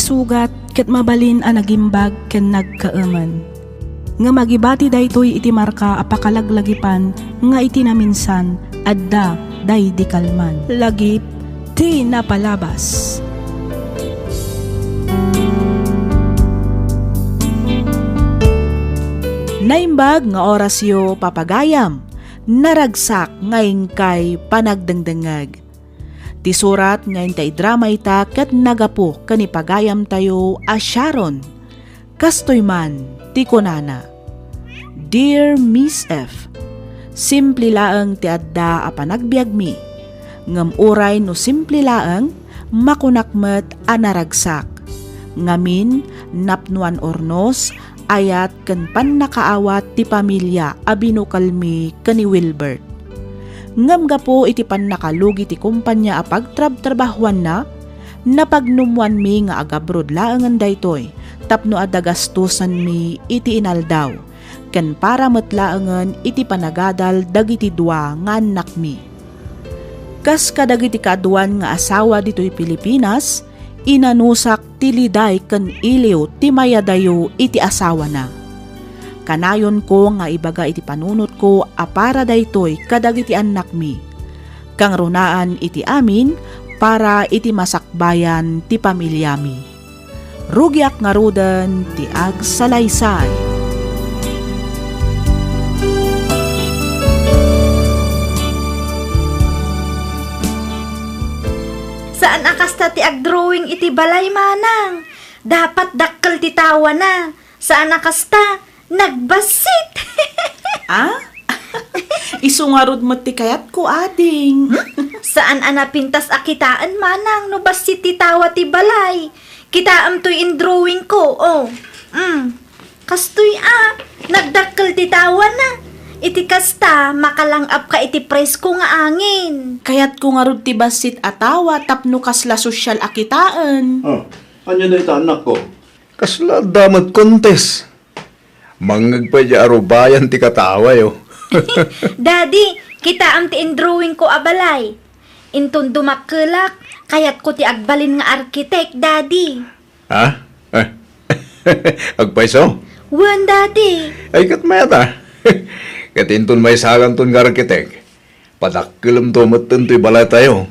isugat ket mabalin a nagimbag ken nagkaeman. Nga magibati daytoy iti marka apakalaglagipan nga iti naminsan adda day di kalman. Lagip ti napalabas. Naimbag nga orasyo papagayam, naragsak ngayon kay panagdengdengag. Ti surat ngayon tay drama ita ket nagapo kanipagayam tayo a Sharon. Kastoy man ti kunana. Dear Miss F, simple laeng ti adda a panagbiag mi. Ngem uray no simple laeng makunakmet a naragsak. Ngamin napnuan ornos ayat ken pannakaawat ti pamilya a binukalmi ken ni Wilbert. Ngem gapo iti pannakalugi ti kumpanya a pagtrab-trabahuan na, napagnumwan mi nga agabrod laengen daytoy tapno adda gastusan mi iti inaldaw ken para met laengen iti panagadal dagiti dua nga anak mi. Kas kadagiti kaduan nga asawa ditoy Pilipinas, inanusak ti liday ken iliw ti mayadayo iti asawa na. Kanayon ko nga ibaga iti panunot ko a para daytoy kadagiti anak mi. Kang runaan iti amin para iti masakbayan ti pamilya mi. Rugiak nga ruden ti agsalaysay. Saan akasta ti agdrawing iti balay manang? Dapat dakkel ti tawa na. Saan akasta? Nagbasit! Ah? Isungarod mo ti kayat ko, ading. Saan anapintas akitaan manang no basit ti tawa ti balay? Kitaam to'y in drawing ko, oh. Kastoy nagdakkel ti tawa na. Iti kasta, makalangap ka iti presko nga angin. Kayat ko nga rod ti basit atawa tapno kasla sosyal akitaan. Anya na ita anak ko? Kasla damat kontes. Mangag pa di arubayan ti katawa yo. Daddy, kitaam ti in drawing ko abalay. Intun dumakkelak, kayat ko ti agbalin nga arkitek, Daddy. Ha? Agpaiso? Wan, Daddy. Ay katmayata. Katinton may sagan ton nga arkitek. Padakkelam to matan to'y balay tayo.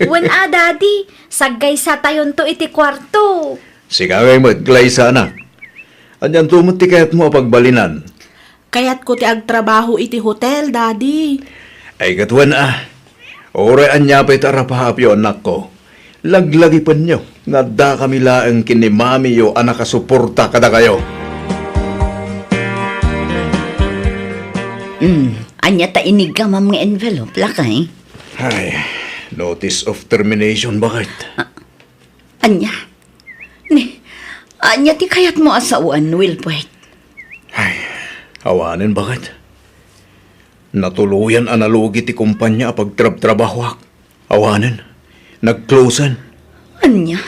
Wan Daddy. Sagay sa tayon to iti kwarto. Sigagay maglay sa anak. Anyan tumuti kayat mo pagbalinan. Kayat ko ti agtrabaho iti hotel, Daddy. Ay katwan Ore anya pa'y tarapahapyo anak ko. Laglagi pa nyo. Nga da kami laang kinimami yo anak kasuporta kada kayo. Anya ta inigamam nga envelope, lakay? Ay, notice of termination, bakit? Anya? Anya ti kayat mo asawaan, Wilbert? Ay, hawanin, bakit? Natuluyan analugi ti kumpanya pagtrab-trabahwak. Hawanin, nag-closean. Anya?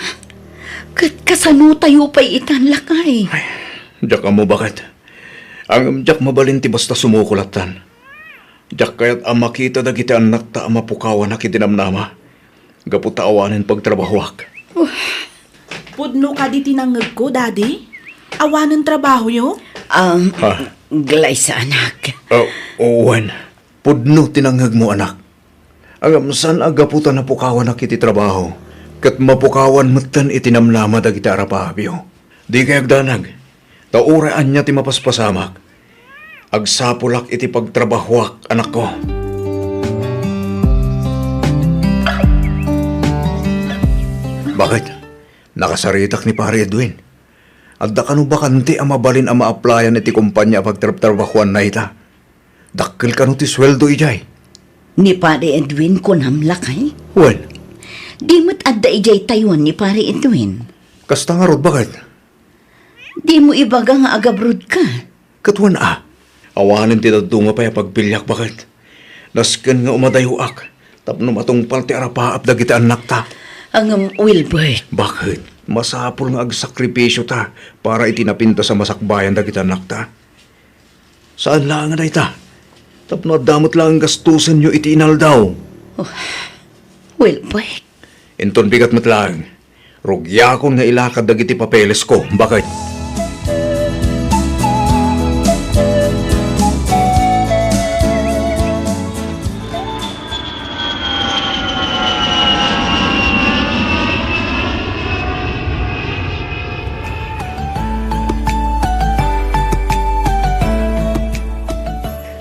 Kasano tayo pa'y itan, lakay? Ay, diyak mo, bakit? Ang diyak mabalin ti basta sumukulatan. Diyak kaya't makita da kita anak ta mapukawan na kitinamnama. Gaputa awanin pagtrabahwak. Pudno ka di tinangag ko, Daddy? Awanan trabaho yo? Glay sa anak. Owen, pudno tinanghag mo anak. Ang saan agaputa na pukawan na kiti trabaho. Kat mapukawan matan itinamnama da kita arapabyo. Di kayag danag. Tauraan niya ti mapaspasamak. Agsapulak iti pagtrabahwak, anak ko. Bakit? Nakasaritak ni Pare Edwin. Adda ka no bakante ang mabalin ang ma-applyan iti kumpanya pagtrabahuan na ita. Dakkel ka no ti sweldo ijay. Ni Pare Edwin ko namlakay? Well, Di mo't adda ijay Taiwan ni Pare Edwin. kasta nga rod bakit? Di mo ibaga nga agabrod ka. Katwan awanin ti dadunga pa pagbilyak bakit? Nasken nga umadayuak. Tapno matungpal ti arapaap dagiti anak ta. Ang Wilbert. Bakit? Masapul nga agsakripisyo ta para itinapinta sa masakbayan dagiti anak ta. Saan lang nga ta? Tapno damot lang ang gastusan nyo iti inaldaw. Wilbert. Inton bigat matlang. Rugyakon nga ilakad dagiti papeles ko. Bakit?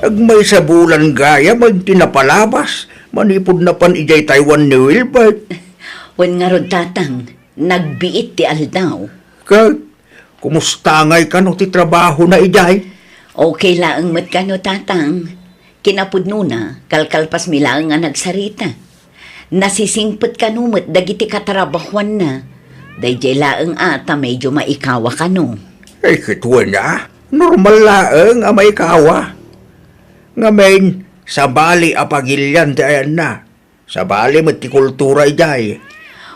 Agmay sa bulan gaya, magtinapalabas. Manipod na pan ijay Taiwan ni Wilbert. Wan nga rod tatang, nagbiit ti aldaw. Kag, kumusta ngay ka no ti trabaho na ijay? Okay laang mat ka no tatang. Kinapudno na, kalkalpas mi laang nga nagsarita. Nasisingpet ka no mat dagiti katrabahuan na. Dayjay laang ata medyo maikawa ka no. Ay, kitwa na. Normal laang amay kawa. Ngamen, sa bali apagilyan ti ayan na. Sa bali ti kultura ijay.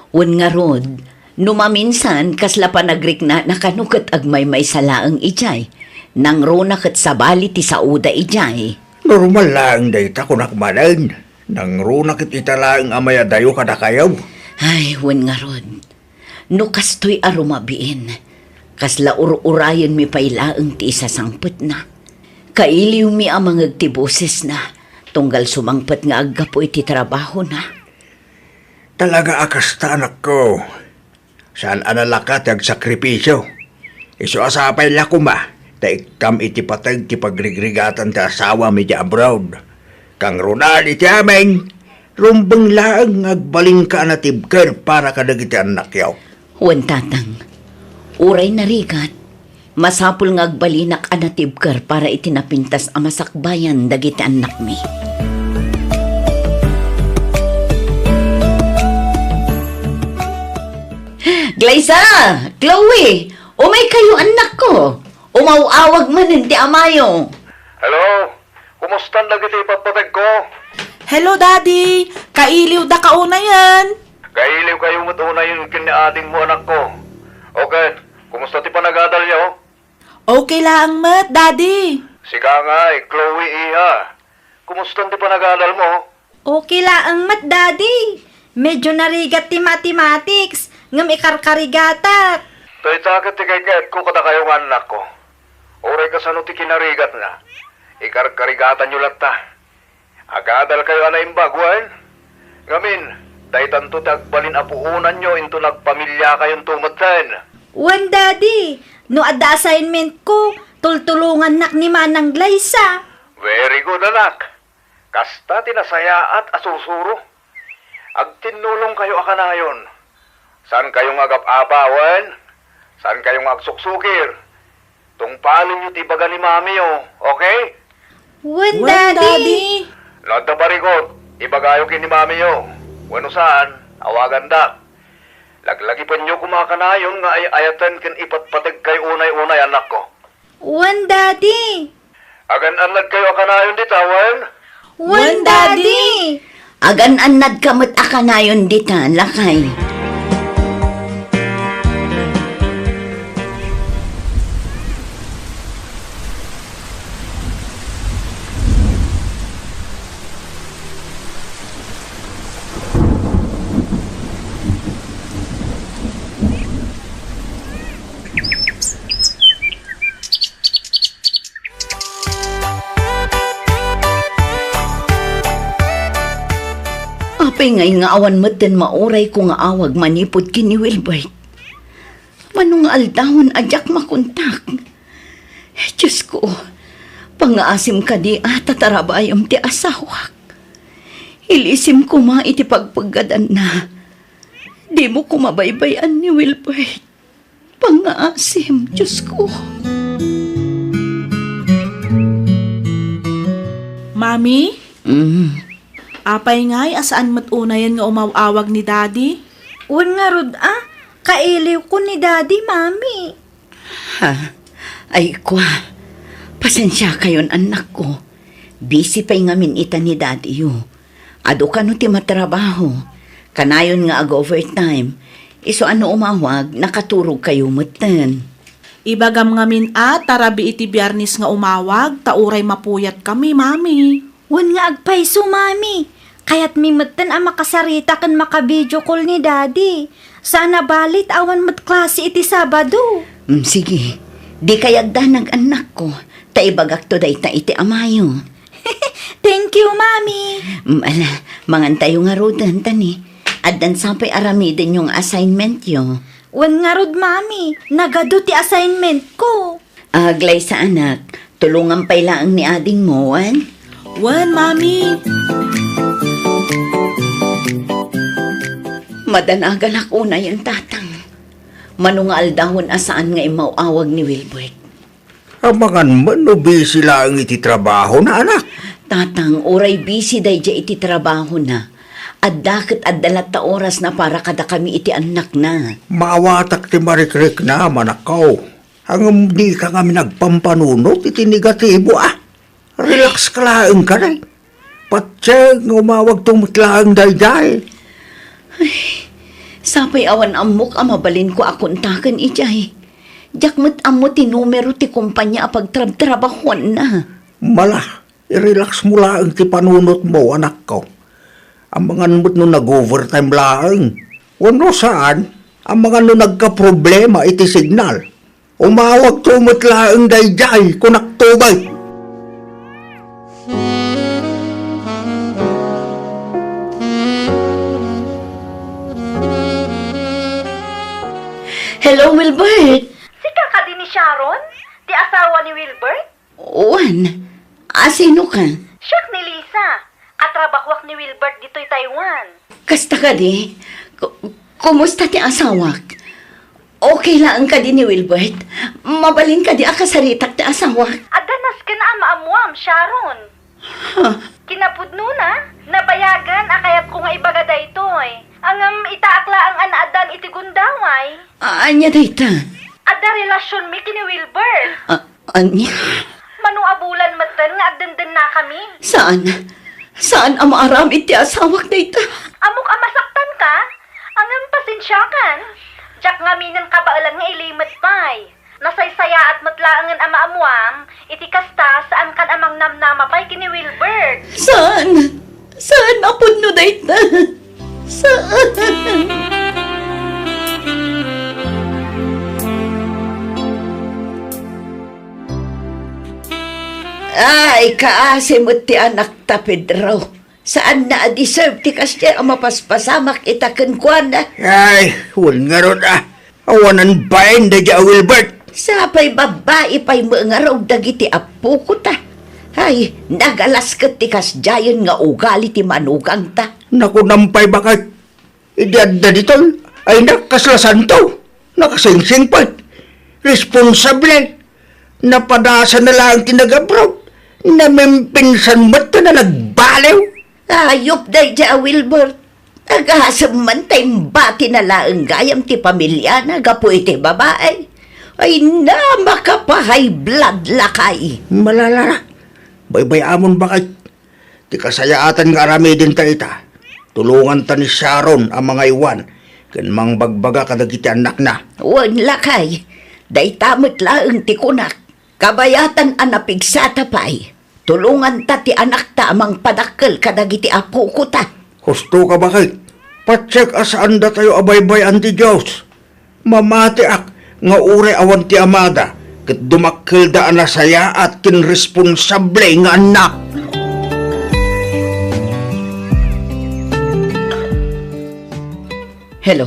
Wan nga rod, numaminsan kasla pa nagrik na nakanukat agmay may salaang ijay. Nang rona kat sa bali ti sauda ijay. Normal lang dayta kunakmanan. Nang runa kit italaang amay adayo kada kayaw. Ay, wan nga rod. No kastoy arumabiin. Kasla urayan mi pailaang ti isa sangpet na. Kailiw mi ang mga agtiboses na. Tunggal sumangpet nga aggapo iti trabaho na. Talaga akasta anak ko. Saan analakat ag sakripisyo? Iso asapay la kuma. Taikam iti patag ti pagrigrigatan ti asawa mi di abroad. Kang runal iti amin. Rumbang laang agbaling ka na tibker para kadagiti anak yaw. Wan tatang, uray na rigat. Masapul nga agbalinak anatibker para itinapintas ang masakbayan dagiti anak mi. Glaysa! Chloe! Umay kayo anak ko! Umawawag man ti amayo! Hello? Kumusta dagiti ipapatag ko? Hello, Daddy! Kailiw da kauna yan! Kailiw kayo matuna yun kiniading mo anak ko. Okay, kumusta ti panagadal niyo? Okay lang, mat, Daddy. Sika nga Chloe iha. Kumusta ti panagadal mo? Okay laang mat, Daddy. Medyo narigat ti mathematics. Ngam ikarkarigatak. Tay takot ti kaykat ko kada kayong anak ko. Oray ka sa ti kinarigat na. Ikarkarigatan nyo latta. Agadal kayo ana imbagwan. Ngamin, day tanto tagbalin apuunan nyo into nagpamilya kayong tumatan. Wan, Daddy. No adda assignment ko, tultulungan nak ni Manang Glaysa. Very good anak. Kasta tinasaya at asusuro. Agtinulong kayo akanayon. San kayong agap-apawan? San kayong agsuksukir? Tungpalin nyo ti baga ni mami okay? Wan, Wan, Daddy. Lada parigot, ibagayo kini mami Wano saan, awagan da. Laglagi pa nyo kumakanayon nga ay ayatan kin ipatpatag kay unay-unay anak ko. Wan, Daddy. Agan-anad kayo akanayon di tawan? Wan, Daddy. Agan-anad kamot akanayon dita, lakay. Apay ngay nga awan maten mauray ko nga awag manipod kini Wilbert. Manong aldahon ajak makontak. Diyos ko, pangaasim ka di tatarabayam ti asawak. Ilisim ko iti pagpagadan na. Di mo ko mabaybayan ni Wilbert. Pangaasim, Diyos ko. Mami? Apay ngay, asaan matunayan nga umawawag ni Daddy? Wan nga rod kailiw ko ni Daddy, Mami. Ha? Ay kwa, pasensya kayon anak ko. Busy pa'y ngamin ita ni Daddy yo. Ado ka no ti matrabaho. Kanayon nga ag-overtime. Iso ano umawag, nakaturog kayo mutan. Ibagam ngamin tarabi iti biyernes nga umawag, tauray mapuyat kami, Mami. Wan nga agpayso, Mami. Kaya't mimatan ang makasarita kan maka-video call ni Daddy. Sana balit awan mat klase iti Sabado. Sige, di kayagda nag-anak ko. Taibagak to day ta iti amayo. Thank you, Mami. Mangantayo nga rodan tani. Addan sampay aramidin yung assignment yo. Wan nga rod, Mami. Nagado ti assignment ko. Aglay sa anak, tulungan pa ilaang ni ading mo, wan? Wan, Mami. Madanagalak una yung tatang. Manungal dahon asaan nga imauawag ni Wilbert. Amangan man no busy lang iti trabaho na anak. Tatang, oray busy day dya iti trabaho na. At dakit at dalat ta oras na para kada kami iti anak na. Maawatak ti marikrik na manakaw. Hanggang di ka kami nagpampanunot iti negatibo Relax ka lang ka na. Patseg umawag tumutlaang dayday. Sapay awan amok mabalin ko akuntakan ijay. Jakmat amo ti numero ti kumpanya apag trabahon na. Mala, i-relax mo lang ti panunot mo, anak ko. Ang mga numot no nag-overtime lang. Wano saan, ang mga no nagka-problema iti signal. Umawag tumot lang dayday kung naktubay. Hello, Wilbert. Sika ka din ni Sharon? Ti asawa ni Wilbert? Wan, sino ka? Siyak ni Lisa. Katrabahwak ni Wilbert dito'y Taiwan. Kasta ka di? Kumusta ti asawak? Okay lang ka di ni Wilbert? Mabalin ka di akasaritak ti asawak? Adanas ka na amaamuam, Sharon. Kinapudno na, nabayagan akayat ko nga ibaga daytoy. Angam itaakla ang anaadan iti gundaway. Anya dayta? Ada relasyon mi kini Wilbert. Anya? Manu abulan matan nga agdenden na kami. Saan? Saan ang maaram iti asawak dayta? Amok amasaktan ka? Angam pasensyakan. Jak nga minan kabaalan nga ilimet pay. Nasaysaya at matlaangan amaamuam, iti kasta saan kan amang namnamapay kini Wilbert. Saan? Saan mapudno dayta? Saan? Ay, kaasimot ti anak ta, Pedro. Saan na deserve ti kasya ang mapaspasamak itakan kwa na? Ay, huwag nga ron Awanan bayan da dya, Wilbert. Sapay babae pa'y mga raw dagiti apo ko ta. Ay, nagalaskat ti kasyayan nga ugali ti manugang ta. Naku, nampay bakit? Idadda dito, ay nakaslasan to. Nakasingsing pa. Responsable. Napadasa na lang tinag-abroad. Namimpinsan mo ito na nagbalew. Ayop day dya, Wilbert. Nagahasam man tayong bati na laang gayam ti pamilya na gapo iti babae. Ay na makapahay blood lakay. Malala. Baybay amon bakit? Di kasayaatan nga arami din ta ita. Tulungan ta ni Sharon ang mga iwan. Kanmang bagbaga kadagiti anak na. Wan lakay. Day tamot laang ti kunak. Kabayatan anapigsata pa'y. Tulungan ta ti anak ta amang padakkel kadagiti apo ko ta. Husto ka bakit? Patsek asaan da tayo abaybay anti Diyos. Mamati ak nga ure awan ti amada. Kat dumakkel da anasaya at kinresponsable nga anak. Hello.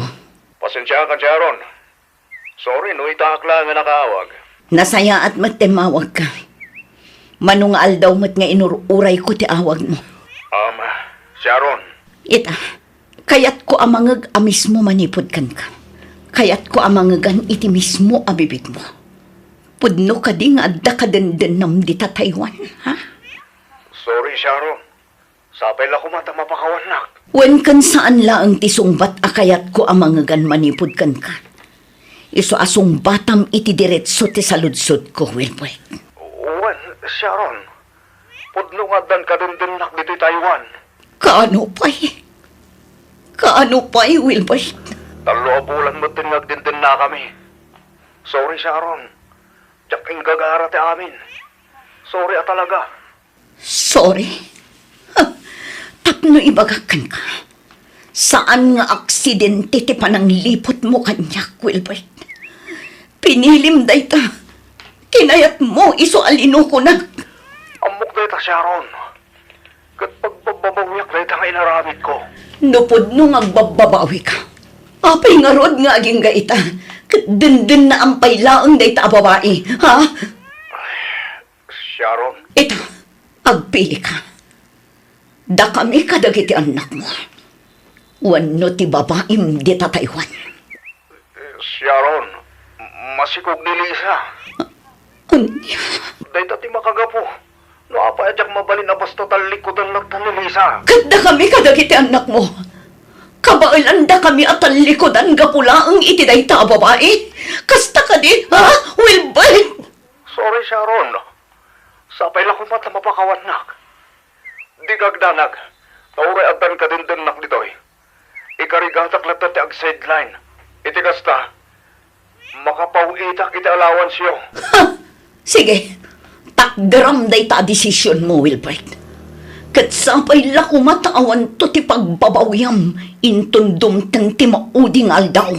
Pasensya ka, Sharon. Sorry, no itakla nga nakaawag. Nasaya at matemawag ka. Manungal daw mat nga inururay ko ti awag mo. Sharon. Ita, kayat ko amangag mismo manipod kan ka. Kayat ko amangagan iti mismo abibig mo. Pudno ka di nga adda ka den nam di ta Taiwan, ha? Sorry, Sharon. Sapay la kumata mapakawanak. Wen kan saan laang ti sungbat akayat ko amangagan manipod kan ka. Iso asong batam iti diretso ti saludsod ko, Wilbert. Wan, Sharon. Pudno nga dan ka dun nak dito Taiwan. Kaano pa'y? Kaano pa'y, Wilbert? Talo bulan mo din nagdindin na kami. Sorry, Sharon. Diyak ang gagara ti amin. Sorry talaga. Sorry? No ibagakan ka, saan nga aksidente ti pananglipot mo kanyak, Wilbert? Pinilim day ta. Kinayat mo iso alino ko na. Amok day ta, Sharon. Kat pagbabawiyak day ta nga inaramid ko. Nupod no ngagbababawi ka. Apay nga rod nga aging gaita. Kat dindin na ang pailaang day ta babae. Ha? Sharon? Ito, agpili ka. Da kami kadagiti anak mo. Wano ti babaim di tataywan. Sharon, masikog ni Lisa. Anya, Day ta ti makagapo. No apa ajak mabalin na basta talikodan lang ta ni Lisa. kadda kami kadagiti anak mo. Kabailan da kami at talikodan gapulaang iti dayta a babae. Kasta ka di, ha? Wilbert! Sorry, Sharon. Sapay lang kumata mapakawan nak. Di kagdanag. Nauray adan ka din nak ditoy. Ikarigatak lahat ti ag sideline. Iti kasta. Makapawitak iti alawan siyo. Ha? Sige, takdaram day ta desisyon mo, Wilbert. Kat sapay la kumataawan to ti pagbabawyam intundum ten ti mauding aldaw.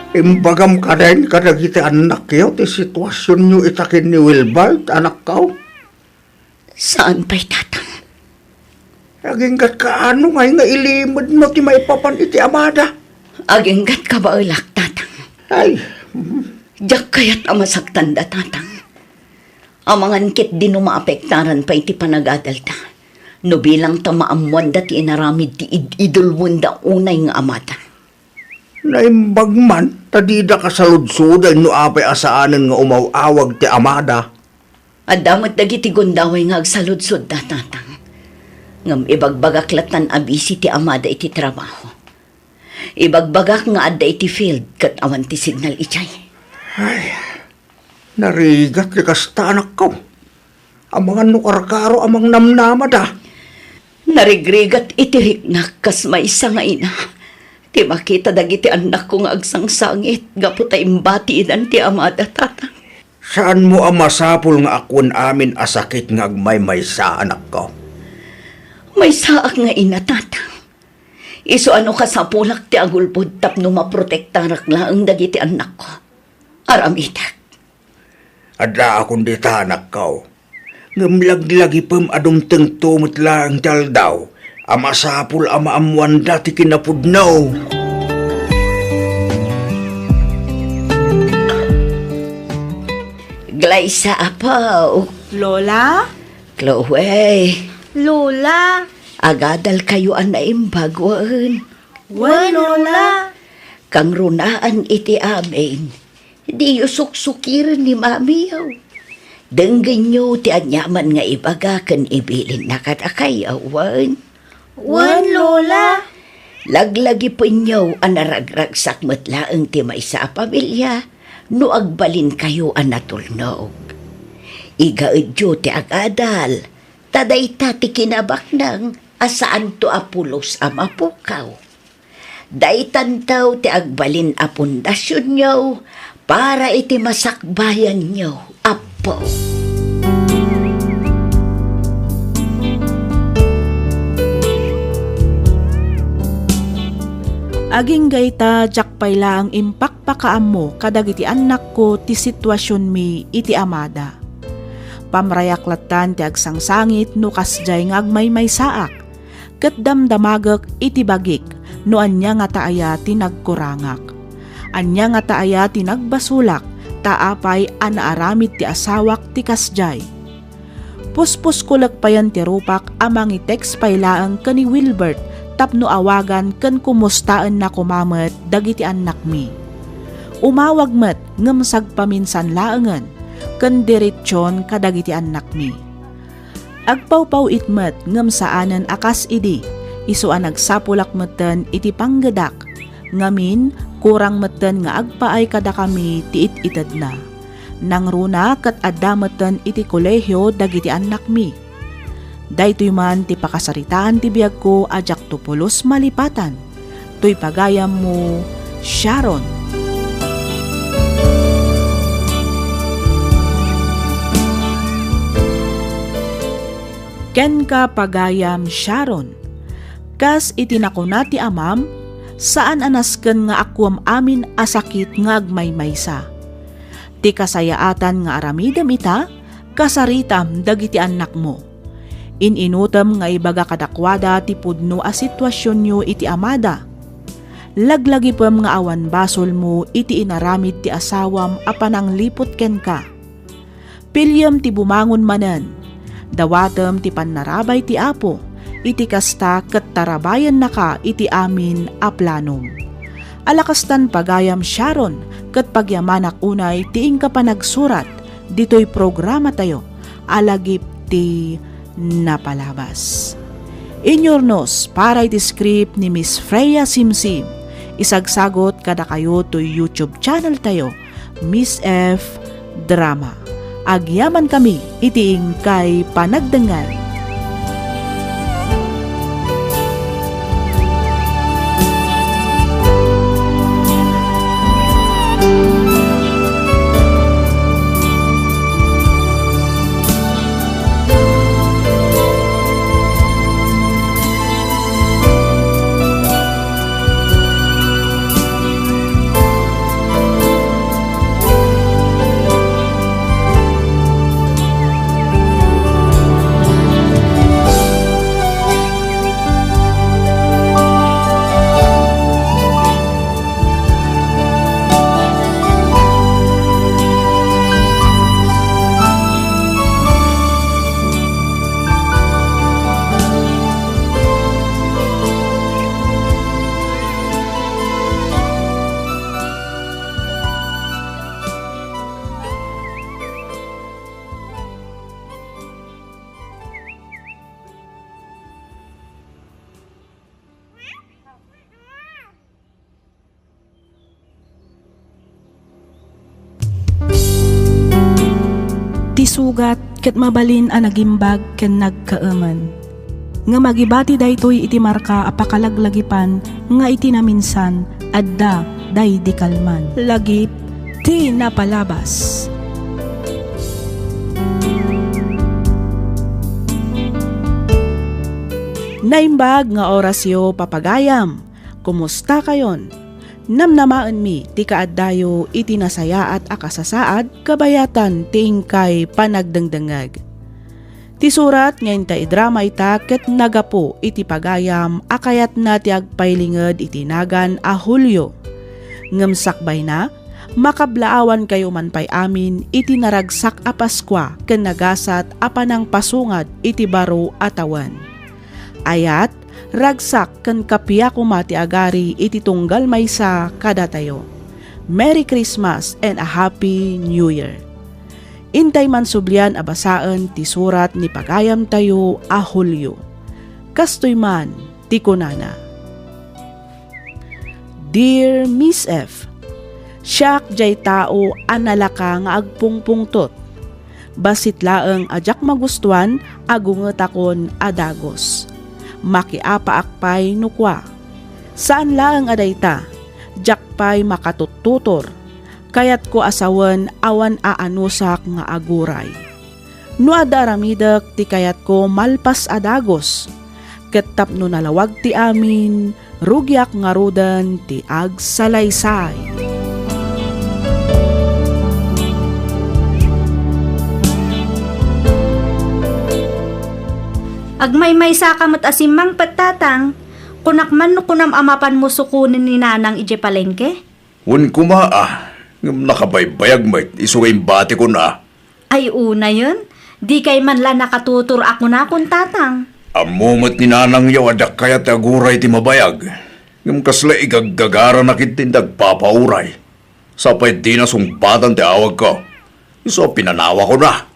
Imbagam ka rin kadagiti anak kayo, ti sitwasyon nyo itakin ni Wilbert, anak kao. Saan pa'y tatang? Aginggat ka ano ngay nga ilimod mo ti maipapan iti amada. Aginggat ka ba ulak, tatang? Ay, Diyak kaya't amasaktan da, tatang. Amangan kit di no maapektaran pa iti panagadalta. No bilang ta maamuan da ti inaramid ti idulwon da unay nga amata. naimbag man, tadida ka sa ludsudan no apay asaanan nga umawawag ti amada. At damat dagiti gundaway nga agsaludsod da, tatang. Ngam ibagbagaklatan abisi ti amada iti trabaho. Ibagbagak nga adda iti field kat awan ti signal ichay. Ay, narigat ti kasta anak ko. Amangan no karkaro amang namnamada. Narigrigat iti riknak kas may isa nga ina. Ti makita dagiti anak ko nga agsangsangit gaputa imbati idan ti amada, tatang. Saan mo ang masapul nga akon amin asakit nga agmay sa anak ko? May saak nga ina, tatang. Iso ano kasapulak ti agulpod tapno maprotektarak laang dagiti anak ko. Aramitak. Adda akong dita anak ko. Ngamlag-lagi pam adong tengtumot lang tal daw. Amasapul amaamuan dati kinapudnaw. Glaysa apaw. Lola? Chloe. Lola. Agadal kayo an naimbagwan. Wen, Lola. Kang runaan iti amin. Di yusuk-sukiran ni mami yaw. Denggan nyo ti anyaman nga ibaga kan ibilin na katakay awan. Wen, Lola. Laglagi po inyo ang naragragsak matlaang ti may sa pamilya no agbalin kayo ang natulnog. Igaadyo ti agadal, taday ti kinabak nang asaan to apulos amapukaw. Daitantaw ti agbalin a pundasyon nyo para iti masakbayan nyo, apo. Aging gayta jakpay lang impakpakaam mo kadagiti anak ko ti sitwasyon mi iti amada. Pamrayaklatan ti agsangsangit no kasjay nga agmay saak. Ket damdamagek iti bagik no anya nga taaya ti nagkurangak. Anya nga taaya ti nagbasulak taapay anaaramid ti asawak ti kasjay. Puspos kulak payan ti rupak amang i-text paylaang kani Wilbert tapno awagan ken kumustaan na kumamet dagiti anak mi. Umawag met ngem sagpaminsan laengen ken diretsyon kadagiti anak mi. Agpawpaw itmet ngem saanen akas idi isuan nagsapulak meten iti panggedak ngamin kurang meten nga agpaay kada kami ti it-ited na. Nangruna ket adda meten iti kolehyo dagiti anak mi. Daytoy man ti pakasaritaan ti biyag ko ajak to pulos malipatan. Toy pagayam mo, Sharon. ken ka pagayam Sharon. Kas itinakuna ti amam, saan anasken nga akwam amin asakit nga agmaymaysa. Ti kasayaatan nga aramidem ita, kasaritam dagiti anak mo. Ininutem nga ibaga kadakwada ti pudno a sitwasyon nyo iti amada. Laglagi pem nga awan basol mo iti inaramid ti asawam a pananglipot ken ka. Pilyem ti bumangon manen, dawatem ti pannarabay ti apo, iti kasta ket tarabayan na ka iti amin a planom. Alakastan pagayam Sharon, ket pagyamanak unay tiing ka pa nagsurat, dito'y programa tayo, alagip ti napalabas. Inyornos para iti script ni Miss Freya Simsim, isagsagot kada kayo to YouTube channel tayo, Miss F Drama. Agyaman kami itiing kay panagdangan. Sugat ket mabalin a nagimbag ken nagkaaman. Nga magibati daytoy iti marka apakalaglagipan nga iti naminsan adda day di kalman. Lagip ti napalabas. Naimbag nga orasyo papagayam. Kumusta kayon? Namnamaan mi ti kaaddayo iti nasaya at akasasaad kabayatan ting kay panagdangdangag. Ti surat ngayon ta idrama ita ket nagapo iti pagayam akayat na ti agpailinged iti nagan a Hulyo. Ngamsakbay na, makablaawan kayo man pay amin iti naragsak a Paskwa ken nagasat a panang pasungad iti baro atawan. Ayat, ragsak ken kapiya kumati agari iti tunggal maysa kada tayo. Merry Christmas and a Happy New Year. Intay man sublian abasaan ti surat ni pagayam tayo a Hulyo. Kastoy man ti kunana. Dear Miss F, siyak jay tao analaka nga agpungpungtot. Basit laeng ajak magustuhan agunget akon adagos. Makiapaakpay nukwa. Saan laeng adayta? Jakpay makatututor. Kayat ko asawan awan aanusak nga aguray. No adaramidak ti kayat ko malpas adagos. Ket tapno nalawag ti amin, rugyak nga rudan ti agsalaysay. Agmay-may sakamot asimang patatang, kunakman no kunam amapan mo sukunin ni nanang ije palengke? Un kumaa, ngam nakabaybayag may isuwing bati ko na. Ay una yun, di kay man la nakatutur ako na kung tatang. Amumot ni nanang yawadak kaya taguray ti mabayag. Ngam kasla igaggagara na kitindag papauray. Sapay di na sumbatan ti awag ko. Iso pinanawa ko na.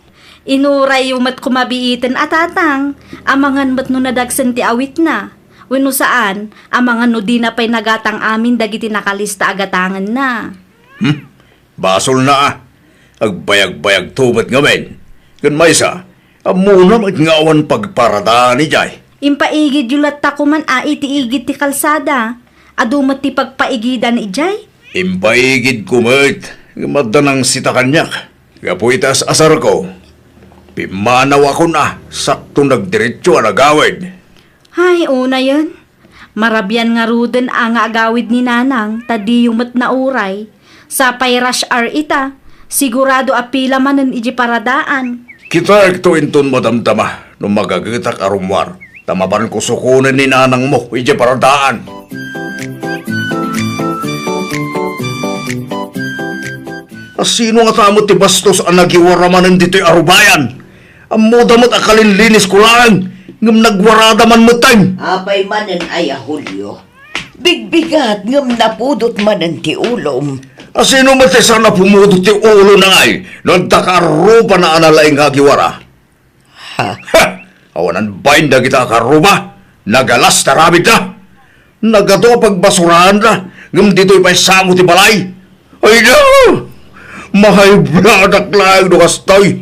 Inuray yung mat kumabiitin at tatang, amangan mat no nadagsan ti awit na. Wano saan, amangan no di na pa'y nagatang amin dagiti nakalista agatangan na. Basol na ah. Agbayag-bayag tubat ngamen. Kan maysa, amunam at ngawan pagparadaan ni Jay. Impaigid yulat ta kuman itiigid ti kalsada. Adumat ti pagpaigidan ni Jay. Impaigid kumit. Ngamadan ang sita kanyak. Kapo itas asar ko. Pimanaw ako na, sakto nagdiretso ang agawid. Hay, una yun. Marabyan nga ruden ang agawid ni Nanang, tadi yung mat na uray. Sa pay-rush hour ita, sigurado apila man ng iji paradaan. Kita ito inton madamdama, nung magagitak arumwar. Tamaban ko sukunan ni Nanang mo, ije paradaan. Sino nga tamot ti bastos ang nagiwaramanan dito'y arubayan? Ang modamot akalin linis ko lang, ngam nagwarada man mo time. Apay manan ay Julio. Bigbigat ngam napudot manan ti ulom. Sino man tayo sana pumudot ti ulo na ngay, nagdakarupa na analaing hagiwara? Ha? Ha! Awanan bayin na kita karuba, nagalas taramid na. Nagato pagbasurahan na, ngam dito'y pa'y samo ti balay. Ay na! Mahay bladak lang do kastoy.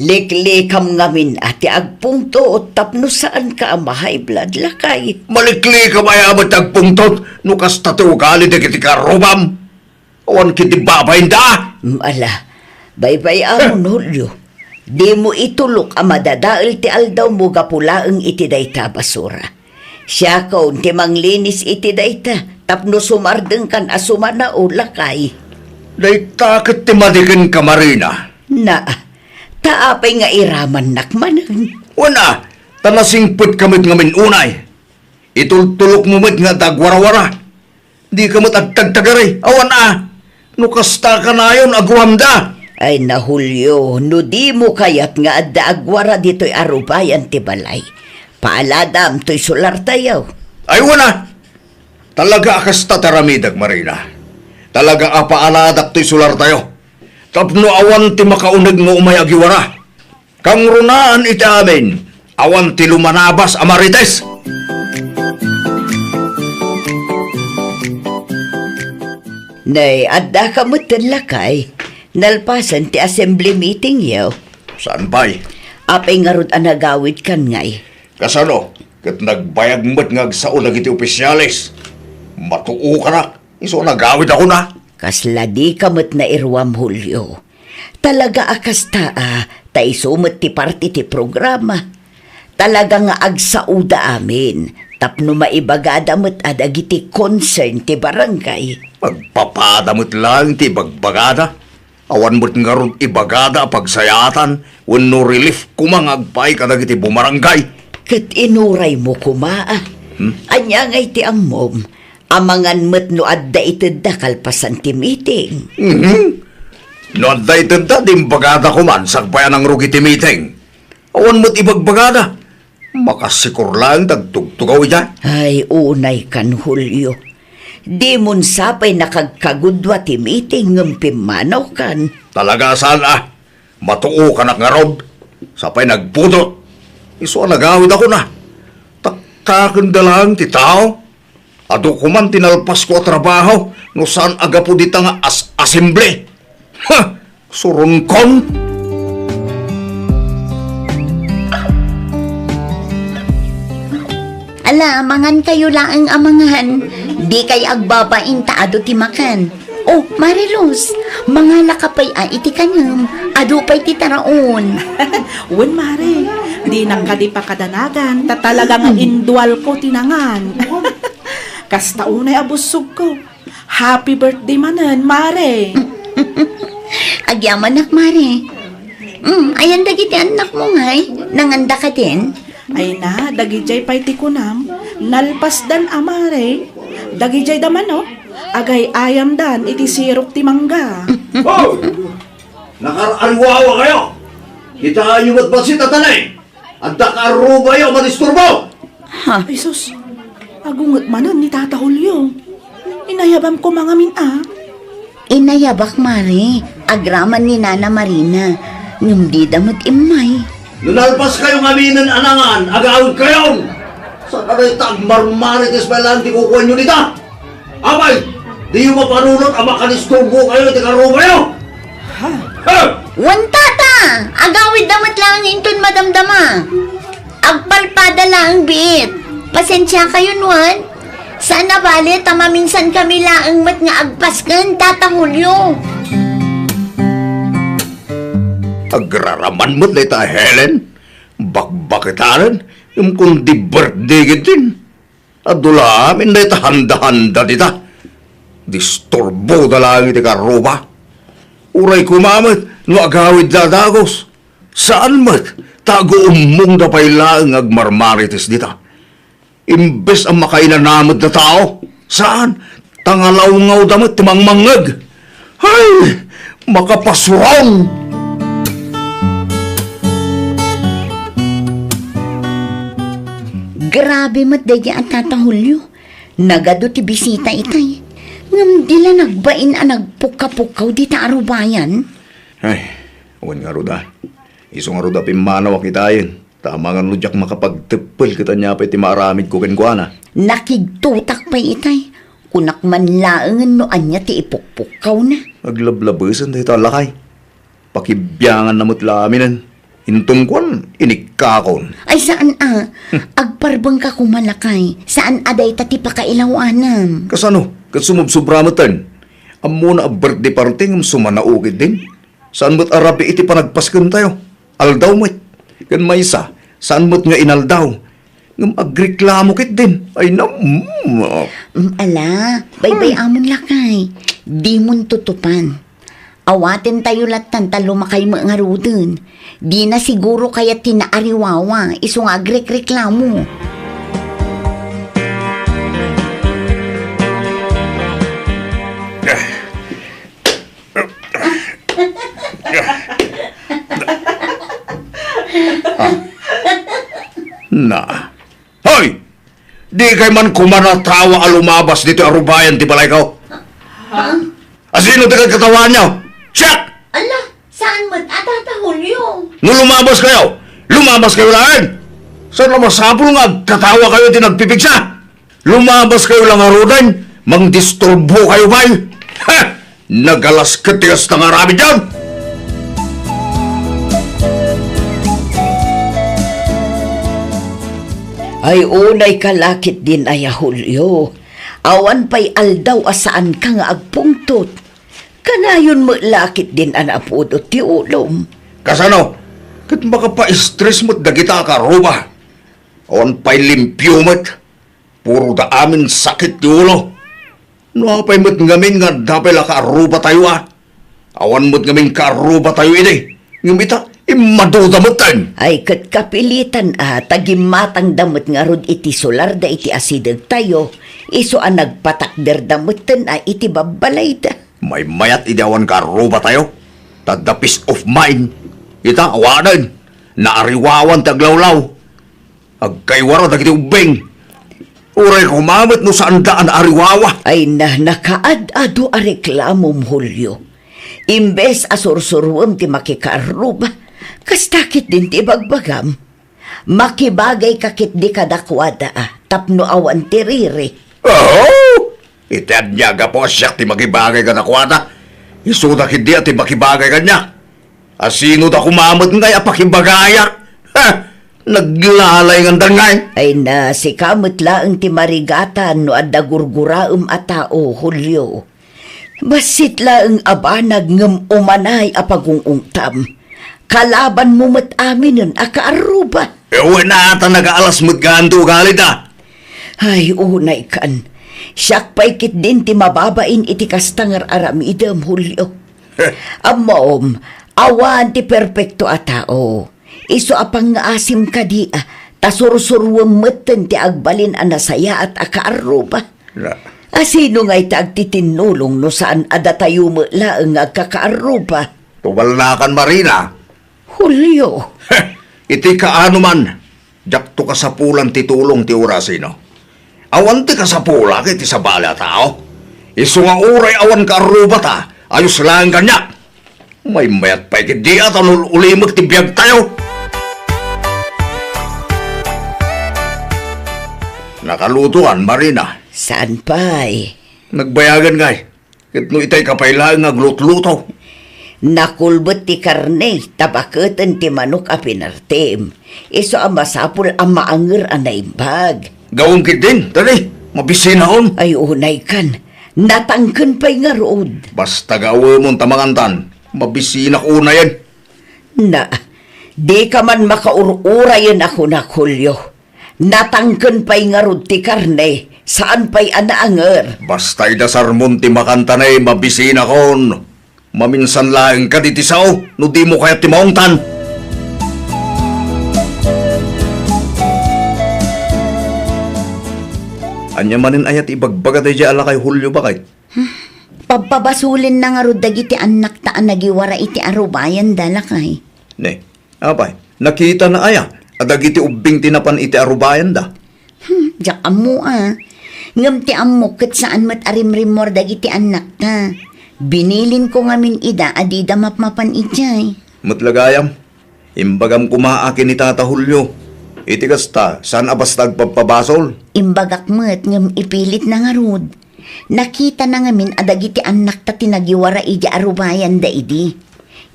Liklikam ngamin ati agpungto o tapno saan ka ang mahay blood lakay. Malikli ka mayamat agpungtot, nukas tati ugali na kiti karubam. Awan kiti babayin da. Mala, baybay amon Julio. Di mo itulok ang madadaal ti aldaw mo gapulaang iti dayta basura. Siya kaun ti manglinis iti dayta, tapno sumardeng kan asumana o lakay. Day takit ti madikin ka Marina. Na, taapay nga iraman nakmanang. Wana, tanasingput kamit ngamin unay. Itultulok mo mit nga dagwarawara. Di ka mat agtagtagari. Awan nukasta ka na yun aguham da. Ay na Julio, no di mo kayat nga adda agwara dito'y arubayan ti balay. Paaladam to'y sular tayaw. Ay wana, talaga akas tataramidag Marina. Talaga apaaladak to'y sular tayo. Tapno awan ti makaunag nga umay agiwara. Kang runaan iti amin, awan ti lumanabas amarites. Nay, adda ka mo lakay. Nalpasan ti assembly meeting yaw. Saan ba'y? Apay nga rod anagawid kan ngay. Kasano, kat nagbayag mo't ngagsaon iti opisyalis. Matuo ka na, iso nagawid ako na. Kasla di kamot na irwam Julio. Talaga akas tay sumot ti party ti programa. Talaga nga agsauda amin. Tapno maibagada mo't adagiti concern ti barangay. Magpapadamot lang ti bagbagada. Awan mo't nga ron ibagada pagsayatan. Wano relief kumangagpay kadagiti bumarangay. Kat inuray mo kumaa. Anya ngay ti ang mom. Amangan mo't no adda itid da kalpasan ti meeting. No adda itid da dimbagada ko man sagpayan ang rugi ti meeting. Awan mo't ibagbagada. Makasikur lang tagtugtugaw dyan. Ay, unay kan Julio. Di mon sapay nakagkagudwa ti meeting ng pimanaw kan. Talaga sana. Matuo ka na nga rod. Sapay nagpudot. Iso nagawid ako na. Taktakin da lang ti tao. Ado ko man tinalpas ko trabaho no saan aga po dita nga assembly. Ha! Surungkon! Ala, amangan kayo lang ang amangan. Di kay agbabain taado ti makan. Oh, Marilos, mga lakapay iti kanyam. Ado pa'y ti taraon. Wen mare, di nang kadi pa kadanagan, ta talagang indwal ko tinangan. Kasta unay abusog ko. Happy birthday manan, mare. Agyaman nak, Mare. Ayan dagiti anak mo ngay. Nanganda ka din. Ay na, dagijay pa'y tikunam, nalpas dan amare. Dagijay daman no, agay ayam dan iti sirok ti mangga. Oh! Nakaralwawa kayo! Kita yung matbasit at tanay! At nakaruba yung madisturbo! Ay sus, agungot manan ni Tata Julio. Inayabam ko mga Inayabak, Mare. Agraman ni Nana Marina. Ngumdi damot imay. Nunalpas kayong aminan anangan, agawid kayo! Sa kanay tagmarmarites pa lang di kukuha nyo nita! Abay! Di yung mapanunod ang makanisturbo kayo at ikaruba nyo! Ha? Wantata! Agawid damot lang ang inton madamdama. Agpalpada lang ang biit. Pasensya kayo, Nuan. Sana bali, tamaminsan kami laang mat nga agpaskan, Tata Julio. Agraraman mo't na ita, Helen. Bakbakitanan, yung kundi birthday din. Adula amin na ita handa-handa dita. Disturbo da lang iti karuba. Uray kumamit, no agawid dadagos. Saan mat? Tago umong da pailaang agmarmarites dita. Imbes ang makainanamad na tao. Saan? Tangalaw-ngaw damat timangmangag. Ay! Makapasurang! Grabe mat daya ang Tata Julio. Nagado ti bisita itay. Ngam dila nagbain ang nagpuka-pukaw di ta arubayan. Ay, awan nga ruda. Iso nga ruda pimanaw kitayin. Tama nga ludyak makapagtipil kita niya pa iti maaramid ko kenkwana. Nakigtutak pa itay. Kunak man laangan no anya ti ipukpukaw na. Naglablabesan tayo talakay. Pakibiyangan namot laminan. Intungkwan, inikakon. Ay saan agparbang ka kumalakay. Saan aday tati pakailawanam. Kasano? Kasumubsubramatan. Amo na a birthday party ng sumanaukid din. Saan mo't arabi iti panagpaskan tayo? Aldaw mo't. Kan may isa. Saan mo't nga inaldaw? Ngam agreklamo kit din. Ay na... Ala, baybay amon lakay. Di mon tutupan. Awaten tayo latan talo makay mga rudin. Di na siguro kaya tinaariwawa. Isong agrek-reklamo. Na. Hoy! Di kay man kumanatawa alumabas dito arubayan ti balay ko. Asino ti kagkatawan niyo? Siyak! Ala, saan mo Tata Julio? No lumabas kayo! Lumabas kayo lang! Saan na masapul nga katawa kayo di nagpipigsa? Lumabas kayo lang arudan, mangdisturbo kayo ba? Ha! Nagalas katigas na nga rami dyan! Ay unay kalakit din ay Julio. Awan pa'y aldaw asaan ka nga agpungtot. Kanayon mo lakit din ang apodot ti ulom. Kasano? Kat makapa-stress mo't dagita ka ruba. Awan pa'y limpyo mo't. Puro da amin sakit ti ulo. Napay mo't ngamin nga dapay la ka aruba tayo Awan mo't ngamin ka aruba tayo ini. Ngumita, imaduda mo't tan. Ay kat kapilitan tagimatang damot nga rod iti solar da iti asidag tayo. Iso ang nagpatakder damotan iti babalay da. May mayat ideawan ka aruba tayo. Tadda peace of mind. Ita, awanan. Naariwawan taglawlaw. Agkaywara dagiti ubeng. Uray kumamit no saan daan ariwawa. Ay nakaad-ado a reklamom Julio. Imbes asursurwam ti makikaruba, kastakit din ti bagbagam. Makibagay kakit di kadakwada tapno awan ti riri. Oh! Itad niya ga po siya ti makibagay ka nakwata. Isuda hindi at ti makibagay ka niya. Asino da kumamit ngay apakibagaya? Ha! Naglalay ng dangay. Ay si kamot laang ti marigatan no adda gurguraum a tao, Julio. Basit laang abanag ngem umanay apagungungtam. Kalaban mo mat aminin akaaruba. Ewan na ata nag-aalas mo't ganto galit Ay unay kan. Siyak paikit din ti mababain iti kastangar aramidam, Julio. Amom, awan ti perpekto a tao. Iso apang nga asim ka di tasursurwam meten ti agbalin a nasaya at akaaruba. Asino nga'y tagtitinulong no saan adatayo mo laang agkakaaruba? Tubal na kan Marina. Julio. Iti kaano man. Jak to kasapulan titulong ti urasino. Awan ti kasapula kiti sa bala tao. Iso nga uray awan ka aruba ta. Ayos lang kanya. May mayat pa ikidi at ulimag ti biyag tayo. Nakalutuan, Marina. Saan pa'y? Nagbayagan ngay. Kit no itay kapailaan nga glut-luto. Nakulbot ti karne, tabaketan ti manok a pinartim. Iso ang masapul ang maangir a naimbag. Gawang kit din, tali. Mabisinahon. Ay unay kan, natangken pa'y nga rood. Basta gawa mong tamangantan. Mabisinak una yan. Na, di ka man makaururayan ako na Julio. Natangken pa'y nga rod ti karne, saan pa'y anaanger. Basta'y dasarmon ti makantanay mabisina kon. Maminsan laeng ka ditisaw, no di mo kaya ti maungtan. Anya manin ayat ibagbaga day ala kay Julio bakay? Pagpabasulin na nga rod dagiti anak taan nagiwara iti arubayan dalakay. Ne, apay, nakita na aya, adagiti ubing tinapan iti arubayan da. Diyak amo Ngam ti amo ket saan mat arimrimor dagiti anak ta. Binilin ko ngamin ida adida mapmapan ijay. Matlagayam, imbagam kumaakin ni Tata Julio. Iti kasta, saan abastag pagpabasol? Imbagak met ngam ipilit na nga rod. Nakita na ngamin adagiti anak ta tinagiwara iti arubayan da idi.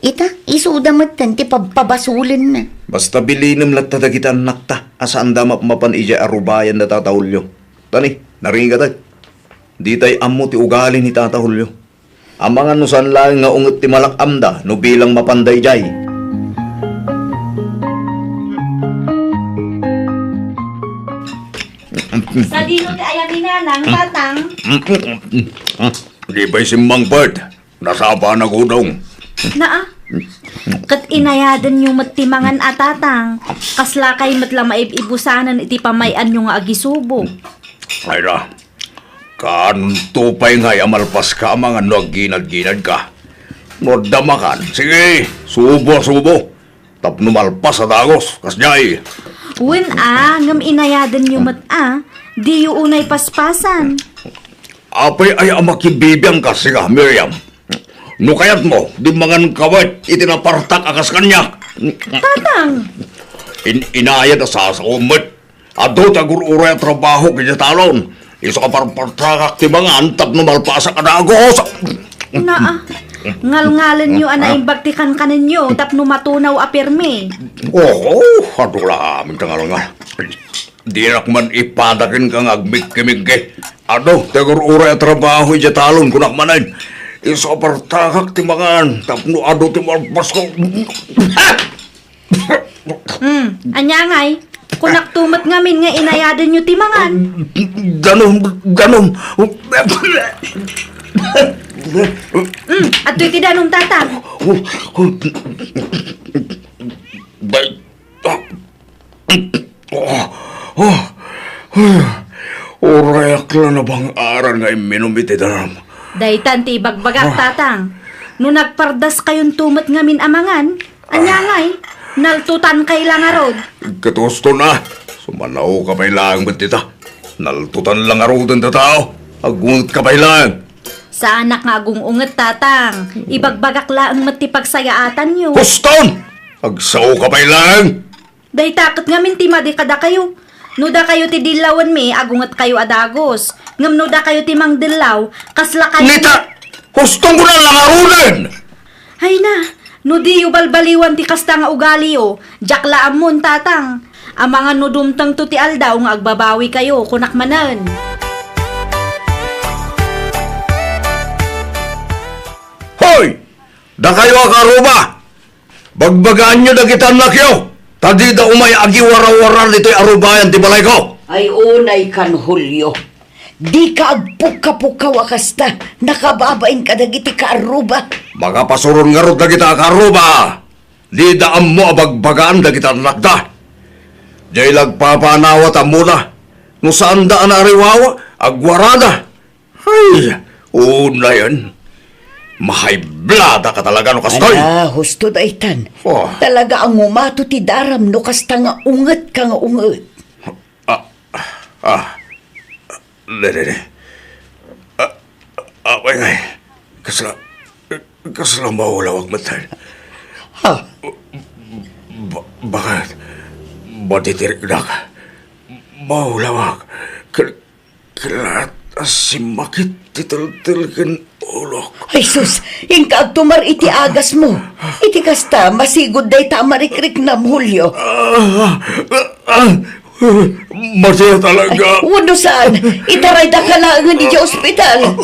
Ita, isuda met ti pagpabasulin na. Basta bilinim lat dagiti anak ta, asaan da mapmapan ija arubayan na Tata Julio. Tani, naringa tayo. Di tayo amo ti ugali ni Tata Julio. Amangan no saan lang nga unget ti malakamda no bilang mapanday jay. Sa dino ti ayamin na lang, tatang. Di ba'y simbang Bert? Nasapa na gudong. Naa. Kat inayadan yung matimangan atatang. Kasla kay matla maibusanan iti pamayan yung agisubo. Ay na, kanto pa'y ngay amalpas ka mga nagginad-ginad ka. Nordamakan, sige, subo. Tapno malpas sa dagos, kasnyay. Wen ngam inayadan yung di yung unay paspasan. Apay ay amakibibiyang kasi ka, Miriam. No kayat mo, di mangan kawat, itinapartak akas kanya. Tatang. Inayad sa umat. Ado tagur-uray at trabaho kaya talon. Iso ka parpartakak ti mga antap no malpasa ka dagos. Naa. Ngal-ngalan nyo anaing bagtikan ka ninyo tapno matunaw apirme. Oo, adula aming tangal nga. Di man ipadakin kang agmig-kimig eh. Ado, tagur-uray at trabaho kaya talon kunak manan. Iso partakak ti mga tapno ado ti malpas ko. Anyangay. Kunak tumat ngamin nga inayadan nyo timangan. Ganom. At to'y tidanong tatang. Orayak lang na bang aral nga iminumiti danam. Daytan ti ibagbagak tatang. No nagpardas kayon tumat ngamin amangan, anyangay, naltutan kay lang arod. Katusto na. Sumanaw ka pa'y lang batita. Naltutan lang arodan ta tao. Agungot ka pa'y lang. Sa anak nga agungunget tatang, ibagbagak laang matipagsayaatan nyo. Huston! Agsaw ka pa'y lang. Day takot ngamin ti madikada kayo. Nuda kayo ti dilawan mi, agunget kayo adagos. Ngam nuda kayo ti mang dilaw, kasla kayo... Nita! Huston ko na lang arunan! Hay na, nudi yu balbaliwan ti kasta nga ugali o. Jakla amon tatang. Ang mga nudumtang to ti aldaw nga agbabawi kayo, kunak manan. Hoy! Da kayo akaruba! Bagbagaan nyo na kita nakyo! Tadi da umay agiwara-wara dito'y arubayan ti balay ko! Ay unay kan Julio. Di ka agpuka-puka wakasta, nakababain ka dagiti ka aruba. Makapasuron nga ro da kita akaruba! Di daan mo abagbagaan da kita nakda! Diyay lagpapanawat ang muna! No saan daan ariwawa, agwarada! Ay, una yan! Mahayblada ka talaga no kastoy! Husto daytan. Oh. Talaga ang umato ti daram no kasta nga unget ka nga unget. Lere. Away ngay. Kasla maulawag matan. Ha? Bakit? Matitirik na ka. Maulawag. Kalat asimakit titil-til kan ulok. Ay sus, ingkaag tumar iti agas mo. Iti kasta, masigod day tamarikrik na Julio. Masaya talaga. Wano saan? Itaray da ka lang di sa ospital.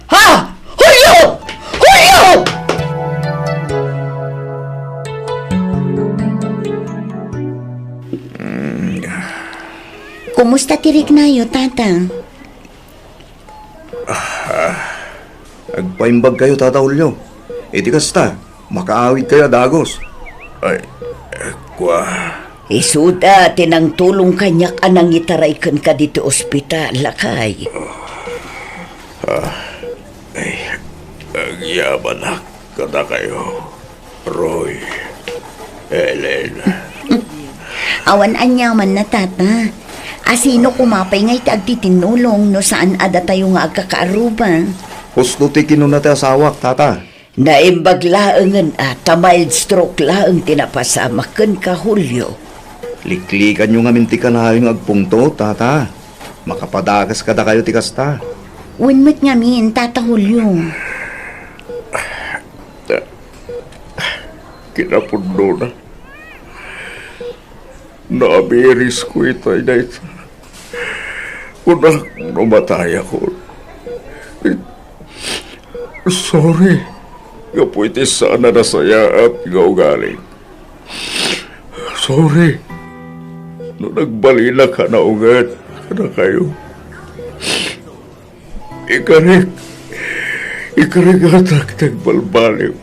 Ha? Julio! Julio! tirik nayo, tata. Agpaimbag kayo, Tata Julio. Iti kasta, makaawid kayo Dagos. Ay, kwa... Isuda, tinang tulong kanyak anang itaraykan ka dito ospital, lakay. Ang yaman kada kayo. Roy, Ellen. Awan anyaman na, tata. Asino kumapay nga'y agtitinulong no saan ada tayo nga agkakaaruba. Husto ti kinunati asawak, Tata. Naimbag laangan mild stroke laang tinapasamakan ka, Julio. Liklikan nyo nga minti ka na yung agpungto, Tata. Makapadagas kada kayo ti kasta. Unmat nga min, Tata Julio. Kinapundo na. Naabiris ko ito na ito. Unang namatay ako. Sorry. Nga po iti sana nasaya at nga ugaling. Sorry. No nagbalila ka na ugat na kayo. Ikarigatak nagbalbaliw.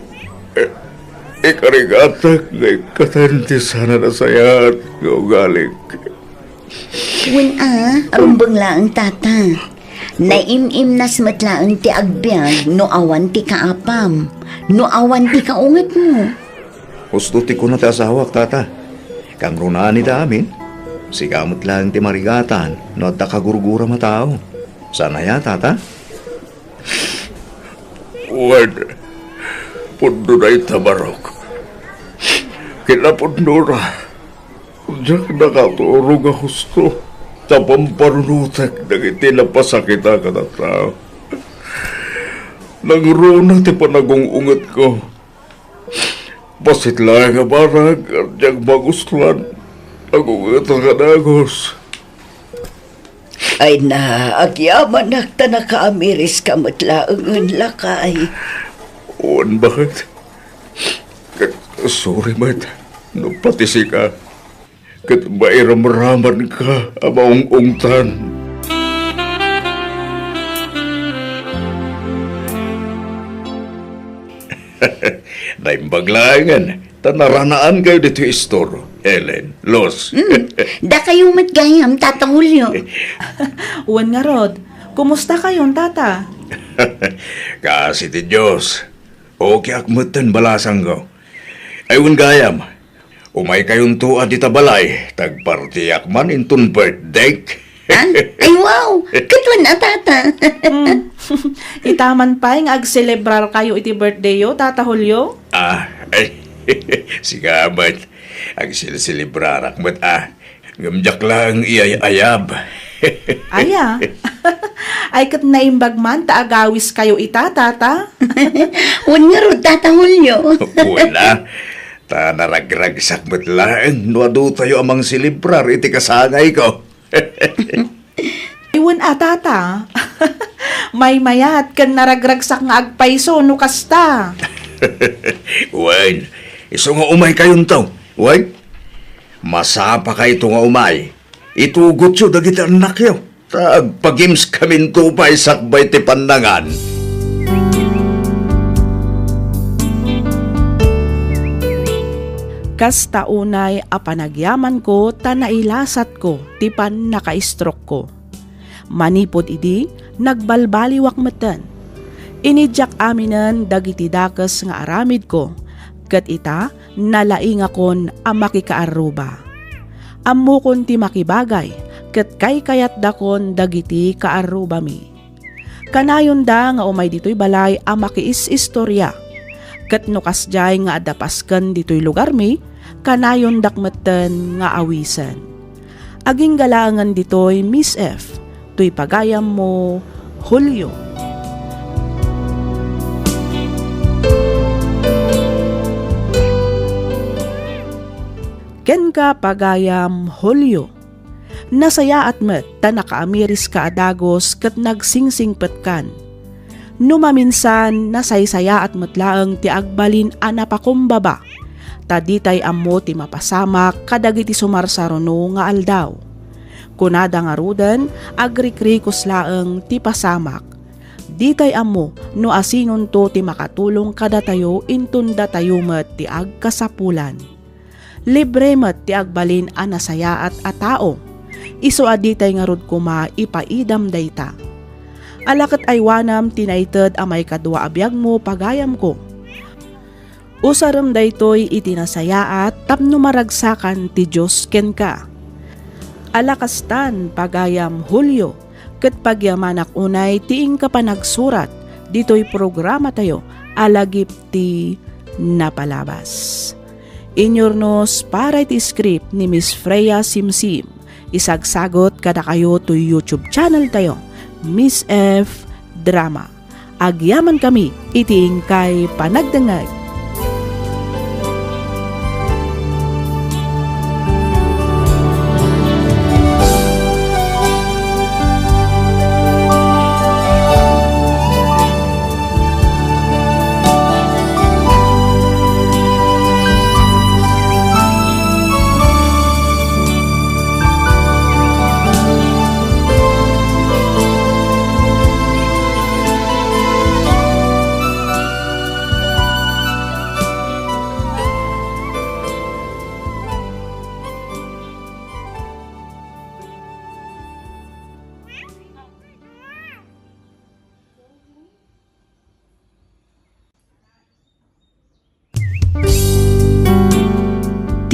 Ikarigatak nga ikatanti sana nasaya at nga ugaling. Arumbang laang, tata. Naimim nas matlaang ti agbyag no awan ti kaapam. No awan ti kaungat mo. Husto ti ko na ti asawak, Tata. Kang runaan ni amin. Sigamot lang ti marigatan no at takagurgura matao. Sana ya, Tata? Wan, pundo na itabarok. Kinapundo na. Diyak nakaturong nga husto. Sa pamparunutak nang itinapasakita ka na tao. Nangruna ti panagungungat ko. Basit lang nga barag at diyang magustuhan. Nagungat ang kanagos. Ay na, agyaman nakta na kaamiris ka matlaangan, lakay. Uwan, bakit? Sorry, Mat. Napatisi ka. Kat mairam-raman ka, amaong ungtan. Naimbaglangan. Tanaranaan kayo dito istor, Ellen, Los. Da kayo matgayam, Tata Julio. Uwan nga Rod, kumusta kayon, Tata? Kasi ti Diyos. Okay akmutan balasang ko. Ayun gayam. Umay kayong tuwa di tabalay. Tagpartiyak man intun birthday. Ay, wow! Katwan na, Tata. Itaman pa yung ag-celebrar kayo iti birthday yo, Tata Julio? Ay. Sigamat. Ang silibrar akmat Ngamjak lang iyay-ayab. Aya. Ay kat naimbag man, taagawis kayo ita, Tata. Wan nga ro, Tata Julio. Wala. Ta naragrag sakmat lang. Nuado tayo amang silibrar iti kasangay ko. Iwan Tata. May mayat kan naragragsak nga agpaiso no kasta. Wan, iso nga umay kayon to. Wan, masapa kayo ito nga umay. Itugot yun dagiti anak yun. Tagpagims kamin tupay sakbay ti pandangan. Kasta unay apanagyaman ko ta nailasat ko tipan naka-stroke ko. Manipod idi nagbalbaliwak meten. Inidyak aminan dagiti dakas nga aramid ko. Kat ita nalaing akon a makikaaruba. Ammo kon ti makibagay ket kay kayat dakon dagiti kaaruba mi. Kanayon da nga umay ditoy balay a makiis-istorya. Ket no kasjay nga adapasken ditoy lugar mi, kanayon dakmeten nga awisan. Aging galangan ditoy Miss F, tuy pagayam mo Julio. Ken ka pagayam Julio. Nasaya at met ta nakaamiris ka adagos ket nagsingsingpet kan. Numaminsan nasaysaya at metlaeng ti agbalin a napakumbaba. Taditay ammo ti mapasamak kadagiti sumarsaruno nga aldaw. Kunada nga rudan, agrikrikos laeng ti pasamak. Ditay amo no asinon to ti makatulong kada tayo intunda tayo met ti agkasapulan. Libre met ti agbalin a nasayaat a tao. Isu aditay nga rod kuma ipaidam dayta. Alakat aywanam tinaited a may kadwa abiyag mo pagayam ko. Usaram daytoy itinasayaat tapno maragsakan ti Diyos ken ka. Alakastan pagayam Hulyo, ket pagyamanak unay tiing ka pa nagsurat, dito'y programa tayo, alagip ti napalabas. Inyornos para iti script ni Miss Freya Simsim, isagsagot kada kayo to YouTube channel tayo, Miss F. Drama. Agyaman kami, itiing kay panagdangag.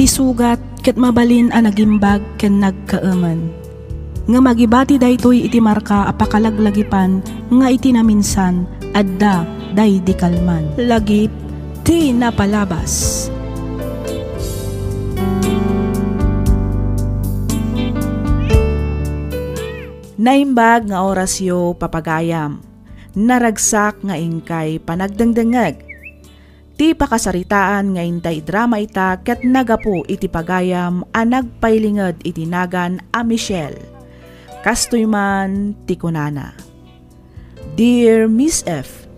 Sugat ket mabalin a nagimbag ken nagkaaman. Nga magibati daytoy iti marka apakalaglagipan nga iti naminsan adda day di kalman. Lagip ti napalabas. Naimbag nga orasyo papagayam. Naragsak nga ingkay panagdangdangag. Ti pakasaritaan nga intay drama ita ket nagapu iti pagayam a nagpailinged iti nagan a Michelle. Kastoy man ti kunana. Dear Miss F,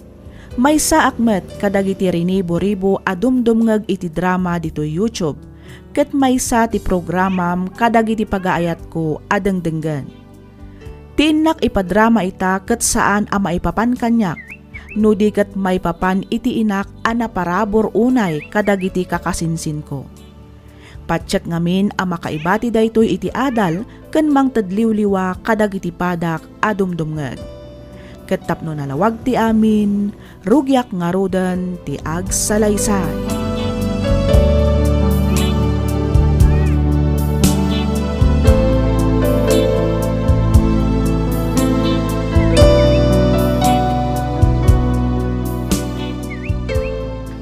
may saakmet kadagiti rinibo-ribo a dumdumngeg iti drama dito YouTube ket may sa ti programam kadagiti pagaayat ko a dengdenggan. Tinak ipadrama ita ket saan a maipapan kanyak. No di kat may papan iti inak ana parabor unay kadagiti kakasinsin ko. Patsyat ngamin a makaibati daytoy iti adal ken mangtadliwliwa kadagiti padak adumdumngeg. Ket tapno nalawag ti amin, rugyak nga rodan ti agsalaysay.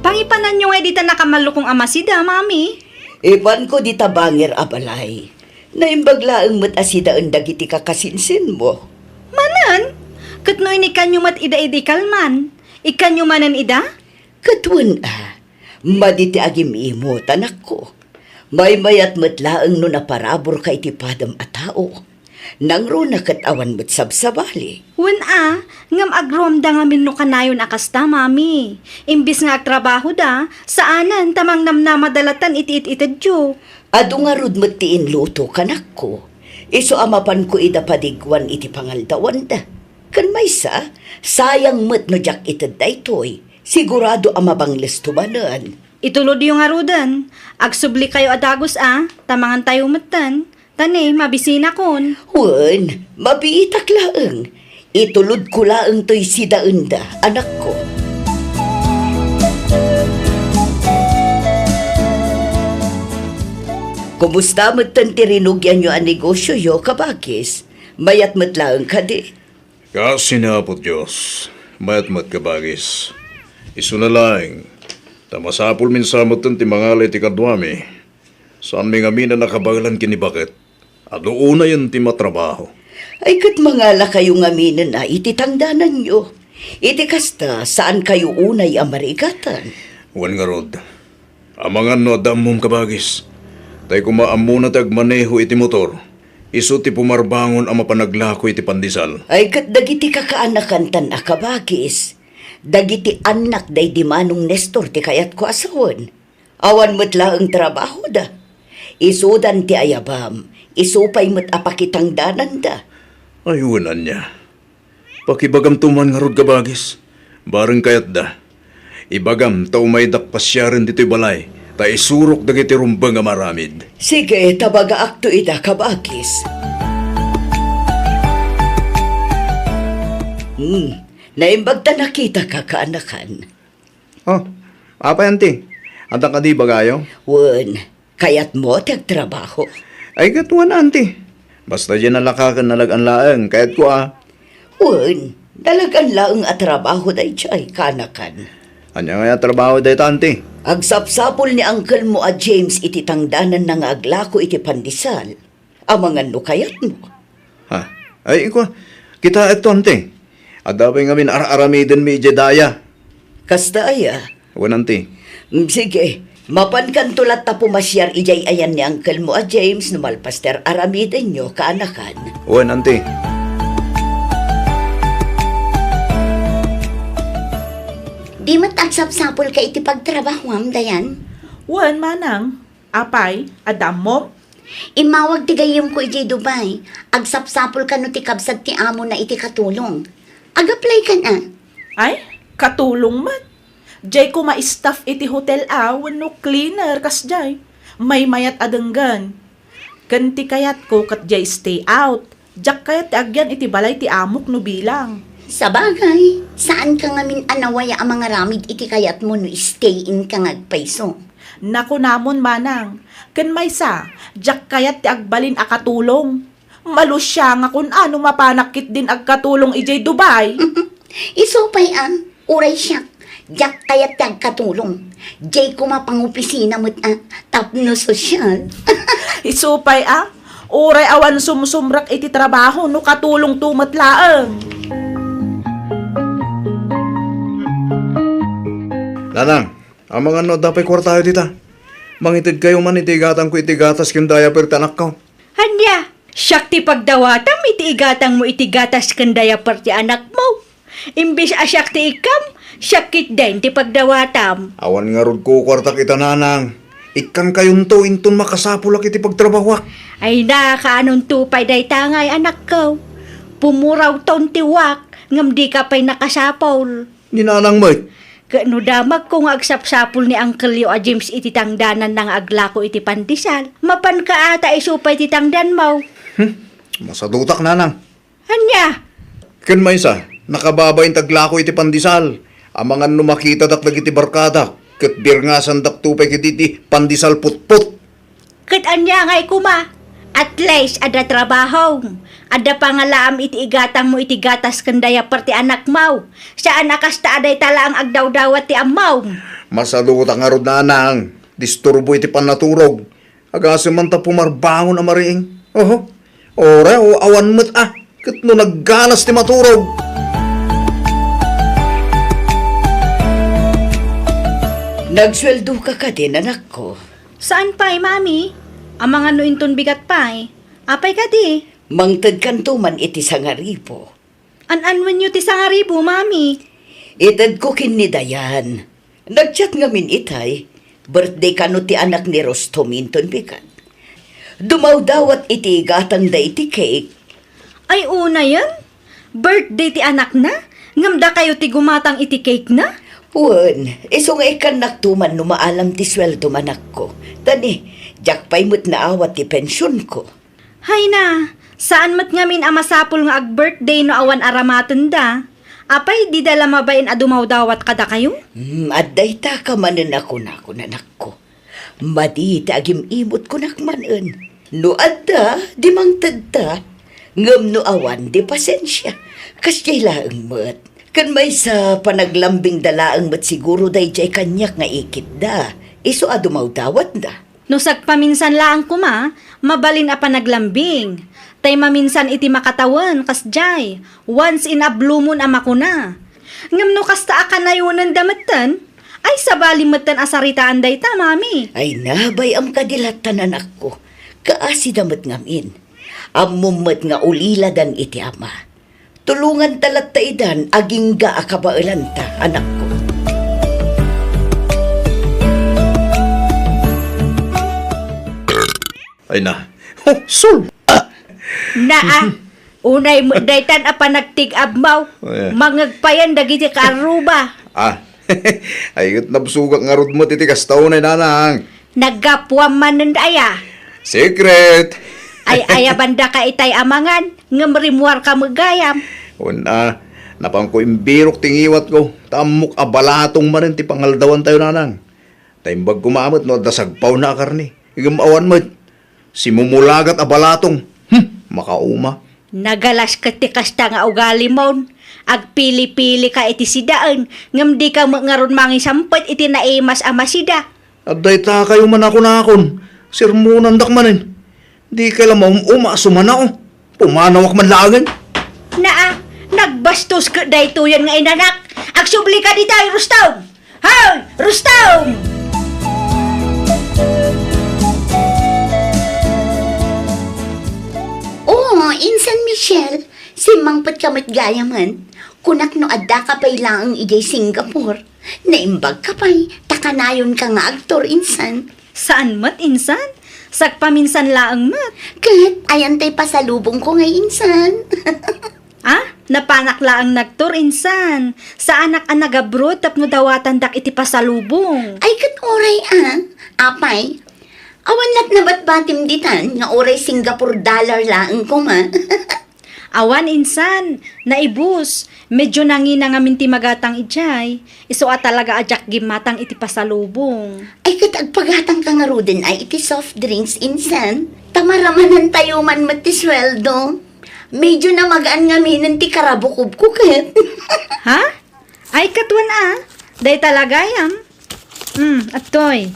Pangipanan nyo nga dita nakamalukong amasida, mami. Ewan ko di tabangir abalay. Naimbaglaang mat asida ang dagiti kakasinsin mo. Manan? Katno inikan nyo mat ida-idi kalman. Ikan nyo manan ida? Katwan maditi agim imo tanak ko. May mayat matlaang no naparabor ka iti padam a tao. Nangro nakatawan mo't sabsabali. Wen ngam agromda nga minno kanayon akasta, mami. Imbis nga agtrabaho da, saanan tamang namnamadalatan iti-it-itad jo. Ado nga rod mo't tiin luto kanak ko. Iso amapan ko ida padigwan iti pangaldawan da. Kan may sayang mo't no jak itad da itoy. Sigurado amabang listumanan. Itulod yung arudan. Agsubli kayo adagos tamangan tayo matan. Tane, mabisina kon. Wen, mabiitak laeng. Itulod ko laeng to'y sidaenda, anak ko. Kumusta mo't tantirinugyan nyo ang negosyo yo, kabagis? Mayat mo't laeng ka di. Kasi na po Diyos, mayat-mat kabagis. Isu na lang, tamasapul minsamot ti mga ti kadwami. Saan may ngamin na nakabagalan kinibakit? Ado una yan ti matrabaho. Ay kat mga la kayo ngaminan na ititangdanan nyo. Iti kasta saan kayo unay amarigatan. Wan nga rod, amangan no adamom kabagis. Tay kumaamu na tagmaneho iti motor. Isu ti pumarbangon ang mapanaglako iti pandisal. Ay kat dagiti kakaanakan tan akabagis. Dagiti anak day di manong Nestor ti kayat ko asawon. Awan mo't laang trabaho da. Isudan ti ayabam, isupay mo't apakitang danan da. Ayunan niya. Pakibagam tuman nga rod kabagis. Bareng kayat da. Ibagam tao may dakpasyaran dito'y balay. Ta isurok dagiti rumbang nga maramid. Sige, tabaga akto ida kabagis. Naimbag ta nakita ka kaanakan. Oh, apa yan ti? Antang ka di bagayo? Wen, kayat mo tagtrabaho. Ay katuan anti. Basta dyan nalakakan nalagan laang, kayat ko Wen, dalagan laang at trabaho day chay kanakan. Anya nga trabaho day tanti. Agsapsapol ni uncle mo a James iti tangdanan na nga aglako iti pandisal. Amangan no kayat mo. Ha? Ay iko, kita ito anti. Adabay ngamin aramidin mi Jedaya. Kasta aya. Wananti. Sige, mapan kan tulat ta pumasyar ijay ayan ni uncle mo a James no malpaster aramidin nyo kaanakan. Wananti. Di matagsapsapol ka iti pagtrabahwam, dayan. Wan manang, apay, adam mo? Imawag ti gayem ko iti Dubai. Agsapsapol ka no ti kabsat ti amo na iti katulong. Ag-apply ka na. Ay, katulong man. Jay ko ma-staff iti hotel no cleaner kas jay. May mayat adenggan. Ganti kayat ko kat jay stay out. Jak kayat ti agyan iti balay ti amok no bilang. Sa bagay, saan ka ngamin anawaya ang mga ramid iti kayat mo no stay in ka ngagpaiso? Naku namon manang. Ken maysa, jak kayat ti agbalin akatulong. Malusya nga kun ano mapanakit din agkatulong ijay Dubai. Isupay uray siya. Diyak kayat tag katulong. Jay ko mapangopisina mo't tapno sosyal. Isupay Uray awan sumsumrak iti trabaho no katulong tumatlaang. Nanang, ang mga no dapay kwartayo dita. Mangitid kayo man itigatang ko itigatas kim daya per tanak ko. Hanya, siyak ti pagdawatam, itiigatang mo itigatas kandaya parti anak mo. Imbis asyak ti ikam, syakit din ti pagdawatam. Awan nga rod ko kwarta kita nanang. Ikan kayon to inton makasapulak iti pagtrabaho. Ay na, kaanong tupay day tangay anak ko. Pumuraw ton tiwak, ngam di ka pa'y nakasapol. Ninanang mo Kano damag kung agsapsapol ni Uncle Leo a James iti tangdanan ng aglako iti pandisal. Mapan ka ata isupay iti tangdan mo. masadutak nanang. Hanya, Ken maysa, nakababay taglako iti pandisal. Amangan no makita dakdag iti barkada. Ket birngasan daktupay kiti pandisal putput. kat anya ngay kuma. At least, ada trabaho. Ada pangalaam iti igatang mo iti gatas kandaya parti anak mau. Saan akasta aday tala ang agdawdawat ti amaw. Masadutak nga rod nanang. Disturbo iti panaturog. Agasim man ta pumarbangon na mariing. Oho. Ora o awan mo't ket no nagganas ti maturog. Nagsweldo ka din, anak ko. Saan pa'y, mami? Ang mga nuinton bigat pa'y. Apay ka di. Mangtad kantuman iti sangaripo. An-anwan nyo ti sangaribo, mami. Itad ko kinidayan. Nagchat ngamin itay. Birthday kano ti anak ni Rostom inton bigat. Dumaw dawat iti gatang da iti cake. Ay, una yan? Birthday ti anak na? Ngamda kayo ti gumatang iti cake na? Wen, iso nga ikan naktuman numaalam ti sweldo manak ko. Tani, jakpay mo't naawat ti pensyon ko. Hay na, saan mat ngamin amasapol nga ag-birthday no awan aramaten da? Apay, di dala mabain adumaw dawat kada kayo? Adday ta ka manen ako nanak ko. Madi ti agim imot ko nakmanen. No adda, di mangtad ta. Ngam no awan, di pasensya. Kasyay laang mat. Kan may sa panaglambing dalaang mat siguro day jay kanyak nga ikit da. Iso adumaw dawat da. No sagpaminsan laang kuma, mabalin a panaglambing. Tay maminsan iti makatawan, kasjay. Once in a blue moon ama ko na. Ngam no kasta akanayunan damatan, ay sabali matan asaritaan day ta, mami. Ay nabay am kadilatan anak ko. Kaasi damat ngamin. Amumat nga ulila dan iti ama. Tulungan talat taidan aging ga akabailan ta, anak ko. Ay na. Oh, sul! Naa, unay mo daytan apa nagtig-abmaw. Oh, yeah. Mangagpayan dagiti karuba. Ah, ay nabsugak nga rod mo titikas taon ay nanang. Nagapwa man ng daya. Secret! Ay banda ka itay amangan. Ngamrimuar ka magayam. Una, napang ko imbirok tingiwat ko. Tamok abalatong man ti pangaldawan tayo nanang. Taimbag kumamot no dasagpaw na karni. Igamawan mo. Simumulagat abalatong. Makauma. Nagalas ka ti kasta nga ugali mo. Agpili-pili ka iti sidaan. Ngam di ka ngaron mangi sampet iti naimas amasida. At day ta kayo man ako nakon. Sirmunan dakmanin. Di ka lang sumana Pumanawak man lagan. Naa, nagbastos ka dayto yan nga inanak. Agsubli ka di tayo, Rustaw! Hoy! Rustaw! Oo, Insan Michelle, si Mangpat kamit gaya man. Kunak no adda ka pa'y lang ijay Singapore. Naimbag ka pa'y, takanayon ka nga aktor, Insan. Saan mat, Insan? Sagpaminsan laang mat. Kat, ayan tay pasalubong ko ngay, Insan. Ah, napanak laang nagtur, Insan. Sa anak ang nagabro, tapno dawatan dak iti pasalubong. Ay, kat oray Apay, awan lat na ba't batim ditan, nga oray Singapore dollar laang ko ma. Awan, Insan. Naibus. Medyo nangina nga minti magatang ijay. Iso talaga ajak gimatang iti pasalubong. Ay, kat agpagatang ka nga rudin ay iti soft drinks, Insan. Tamaramanan tayo man matisweldo. Medyo na magaan nga minan ti karabukub ko, kat. Ha? Ay, katwan Day talaga yam. Atoy.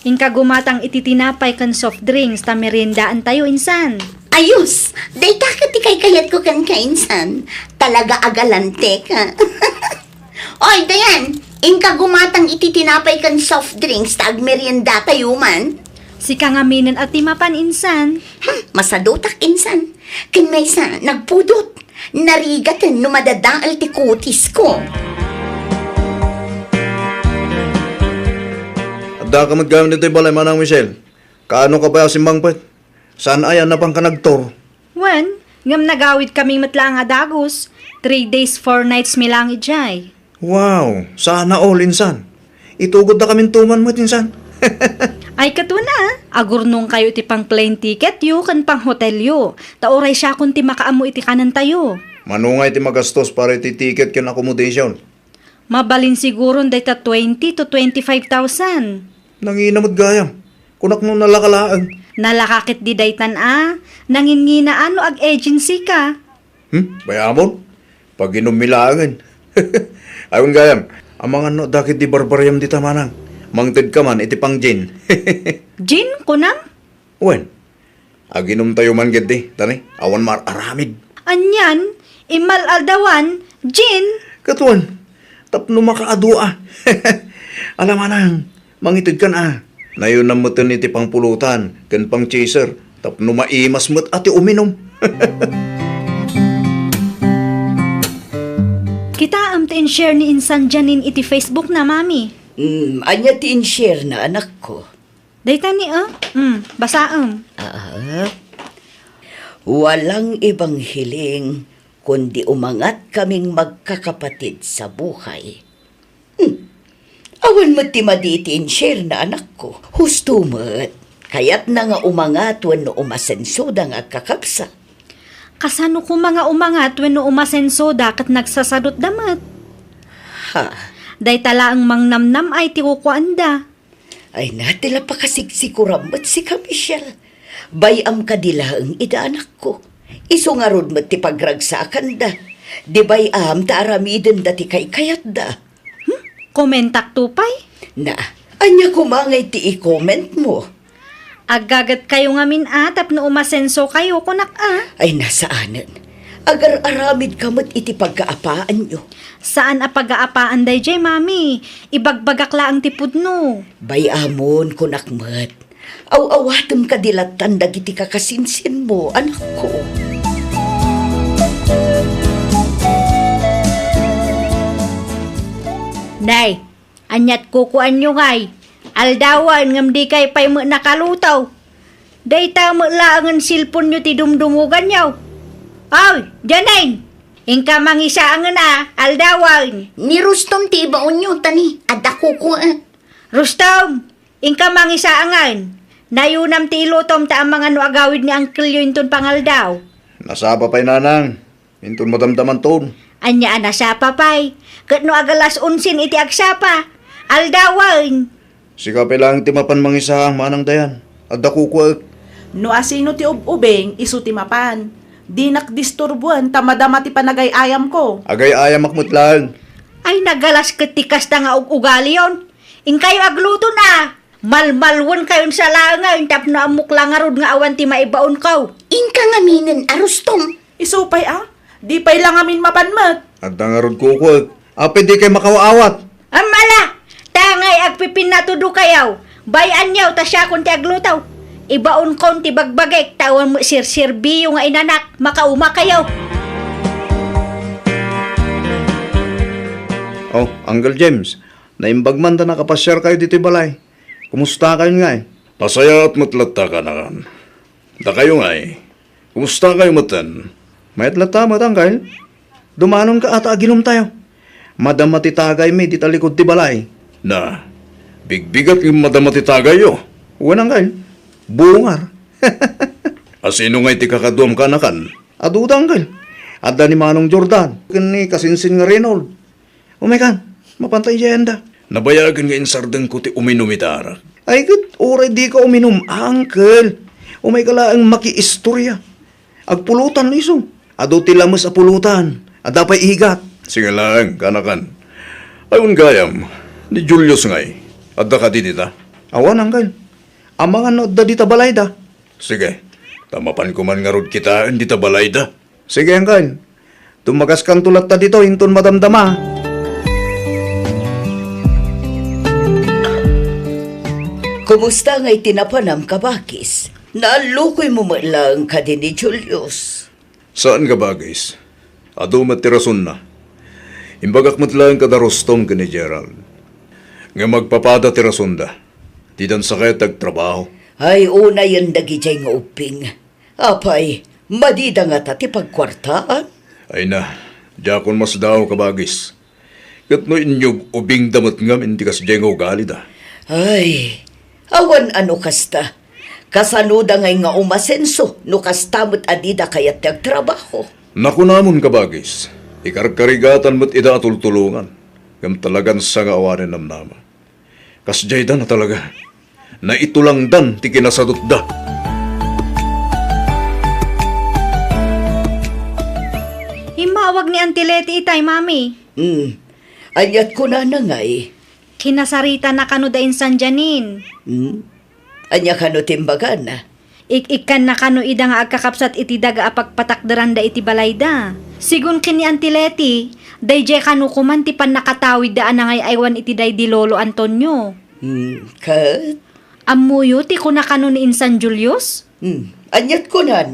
Inka gumatang iti tinapay kan soft drinks ta merindaan tayo, Insan. Ayos! Day takat ikay kayat ko kan kainsan. Talaga agalante ka. Oy, Dayan! Inka gumatang ititinapay kan soft drinks tag merienda tayo man. Si kangaminan at timapan, Insan. Masadutak, Insan. Kinmaysa, nagpudot. Narigatan no madadaal ti kutis ko. Adda ka maggamit nito balay manang Michelle. Kaano ka ba si Mangpat? Saan ayan na pang kanagtor? Wan, ngam nagawid kaming matlang nga dagos. 3 days, 4 nights milang ijay. Wow, sana all insan. Itugod na kami tuman mo insan. Ay katuna, agurnong kayo iti pang plane ticket yu kan pang hotel yu. Taoray siya kung ti makaamo iti kanan tayo. Manungay ti magastos para iti ticket ken accommodation. Mabalin siguro dayta 20 to 25,000. Nanginamod gayam. Kunak nung nalakalaan. Nalakakit di daytan nangingina ano ag agency ka. Bayamon? Pag inumilagan. Ayun gayam, ang mga no, dakit di barbaryam di tamanang. Mangtid ka man, iti pang gin. Jin, kunang? Wen, aginom tayo man gedi, tani, awan aramid. Anyan, imal aldawan, Jin. Katuan, tapno makaadua. Alam manang, mangitid ka na. Nayon na mutin iti pang pulutan, ken pang chaser, tapno maimas mo't ati uminom. Kita amtin share ni Insan Janin iti Facebook na, Mami. Anya ti in-share na anak ko. Dayta ni basaam. Walang ibang hiling kundi umangat kaming magkakapatid sa buhay. Awan mo ti madiitin share na anak ko. Husto mo't. Kaya't na nga umangat when no umasenso da nga kakapsa. Kasano ko mga umangat when no umasenso dakat nagsasadot damat. Ha? Day tala ang mangnamnam ay ti kukuanda. Ay natila pa kasigsikuramat si Michelle. Bayam kadila ang ida anak ko. Iso nga rod mo ti pagragsakan da. Di bayam ta aramiden da ti kay kayat da. Komentak tupay? Na, anya kumangay ti i-comment mo. Agagat kayo nga minatap no umasenso kayo kunak Ay nasaanan. Agar aramid kamot iti pagkaapaan nyo. Saan a pag-aapaan day jay, Mami? Ibagbagak laang tipud no. Bayamon kunakmat. Aw-awatem kadilatan dagiti kakasinsin mo, anak ko. Day, anyat kukuan nyo ngay. Aldawan ngam di kay pay mo nakalutaw. Day tamo laangan silpon nyo ti dumdumugan nyo. Ay, Janain! Ingka mangisaangan aldawan. Ni Rustom ti ibaon nyo, tani. At ako ko Rustom, ingka mangisaangan. Nayunam ti ilutom ta ang mga agawid ni Uncle yun ton pangaldaw. Nasaba pa'y nanang. Intun madamdaman ton. Anya anasapa pa'y. Kat no agalas unsin iti agsapa. Aldawan. Sika pa lang ti mapan mangisahang manang dayan. At dako ko No asino ti ubeng isu ti mapan. Di nakdisturbuan tamadama ti panagay ayam ko. agay ayam akmut lang. Ay nagalas ketikas na nga ugali yon. In kayo agluto na. Malmalwan kayon sa langaw. Tap na amok langarod nga awan ti maibaon kaw. Inka nga minin, Rustom. Isupay di pay lang amin mapanmat. At nangarod ko apay di kay makawaawat. Amala! Tangay agpipin na tudo kayaw. Bayan yaw ta siya kung ti aglutaw. Ibaon kon ti bagbagek. Tawan mo sir-sirbi yung inanak. Makauma kayaw. Oh, Uncle James, naimbagman ta nakapasyar kayo dito balay. Kumusta kayo nga Pasaya at matlata ka na kan. Da kayo nga Kumusta kayo matan? May atlata matangkal. Dumanon ka ata aginom tayo. Madam matitagay may ditalikod ti balay. Na, bigbigat yung madamatitagay yo. Wanang kal. Bungar. Asino nga iti kakaduam ka na kan? Adudang kal. Adda ni Manong Jordan. Kani kasinsin nga Reynold. Umekan, mapantay jenda. Nabayagan nga insardeng ko ti uminumitara. Ay kat, oray di ka uminom, uncle. Umay ka lang maki-istorya. Agpulutan iso. Ado ti lamas a pulutan. Adapay ihigat. Sige lang, kanakan. Ayun gayam, ni Julius ngay. Adda ka di dita. Awan, uncle. Ang mga nadda di tabalay da. Sige, tamapan ko man nga rod kitaan di tabalay da. Sige, uncle. Tumagas kang tulat ta dito, hinton madamdama. Kumusta nga'y tinapanam ka, Bakis? Naalukoy mo lang ka din ni Julius. Saan ka bagis? Ado matirason na. Imbagak matlang ka da Rustom ka ni Gerald. Nga magpapada tirason da. Di dan sakit agtrabaho. Ay, una yan dagijay nga uping. Apay, madida nga tati pagkwartaan. Ay na, jakon mas daw ka bagis. Kat no inyog ubing damot ngam hindi kas jengaw gali da. Ay, awan ano kasta. Kasanuda ngay nga umasenso, no kastamot adida kayat nagtrabaho. Naku namon ka bagis. Ikarkarigatan mo't ida atultulungan. Ngam talagan sa nga awanin namnama. Kas jayda na talaga. Na ito lang dan ti kinasadot da. Himawag ni Auntie Leti itay, mami. Anyat ko na ngay. Kinasarita na kano da insan janin. Anya kano timbagan na. Ikan na kano ida nga agkakapsat iti daga apagpatakdaran da iti balay da. Sigun kini Auntie Leti, day je kano kuman ti pan nakatawid daan na ngay aywan iti day di Lolo Antonio. Kat? Amuyo ti kuna kano ni insan Julius? Anyat ko na.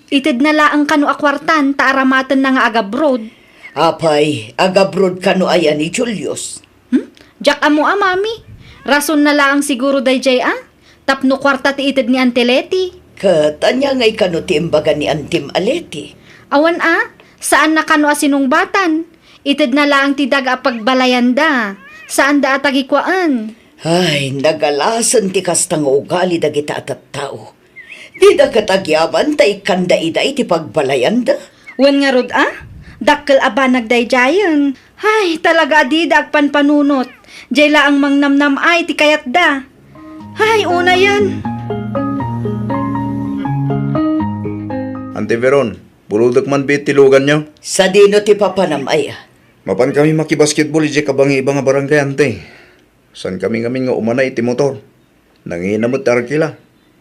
Itid na laang kano akwartan ta aramatan na nga agabroad. Apay, agabrod kano ayan ni Julius. Jak amo mami. Rason na laang siguro day jay Tapno kwarta ti itid ni Auntie Leti. Kat, anya ngay kano timbagan ni Antim Aleti. Awan saan na kano asinungbatan? Itid na laang ti daga pagbalayan da. Saan da atagikwaan? Ay, nagalasan ti kastang ugali da kita at tao. Di da katagyaman tay kanda ida iti pagbalayan da. Wen nga rod Dakkel aba nagdayjayan. Ay, talaga di da agpanpanunot. Jay laang mangnamnam ay ti kayat da. Ay, una yan. Ante Veron, buludak man bit tilugan nyo. Sa dino ti papanamay. Mapan kami makibasketball ije kabang ibang nga barangay ante. San kami nga umanay iti motor. Nanginamot arkila.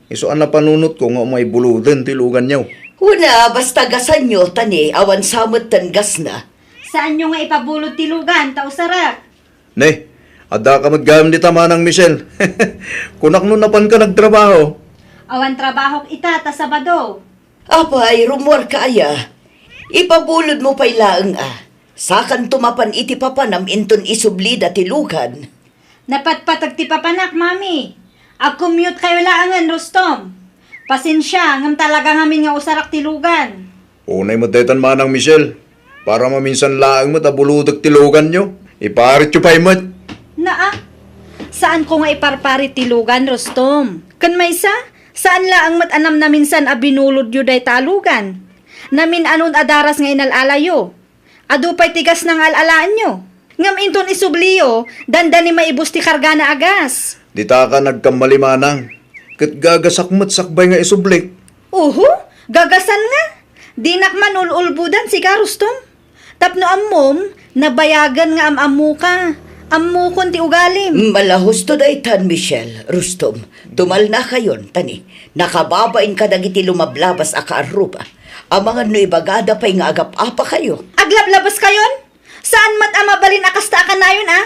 Isuan na panunot ko nga umay buludan tilugan nyo. Una, basta gasan nyo, tani, awan samot tan gas na. Saan nyo nga ipabulod tilugan, tausara? Ne, ada ka maggamit ni Tamanang Michelle. Kunak nun napan ka nagtrabaho. Awan trabaho ita, ta Sabado. Apay, rumor ka aya. Ipabulod mo pa'y laang Sakan tumapan iti papanam inton isublida tilugan. Napatpatag ti papanak, mami. Ag-commute kayo laangan, Rustom. Pasensya, ngam talaga ngamin nga usarak tilugan. Unay mo daytan manang Michelle. Para maminsan laang mo tabuludag tilugan nyo. Iparit nyo pa imat. Naa, saan ko nga iparpari tilugan, Rostom? Kan may sa? Saan laang matanam na minsan abinulod yu day talugan? Namin anon adaras nga inalalayo. Adupay tigas ng alalaan nyo. Ngam inton isubliyo, dandani maibus ti karga na agas. Dita ka nagkamali manang. Kat gagasakmat sakbay nga isublik. Uhu, gagasan nga. Dinak man ululbudan si Karustom. Tapno ammom, nabayagan nga amamu ka. Ammukon ti ugalim. Malahos to daytan, Michelle, Rustom. Tumal na kayon, tani. Nakababain ka dagiti lumablabas a kaaruba. Ang mga no ibagada pa'y nga agap-apa kayo. Aglablabas kayon? Saan mat amabalin akasta ka na yun, ah?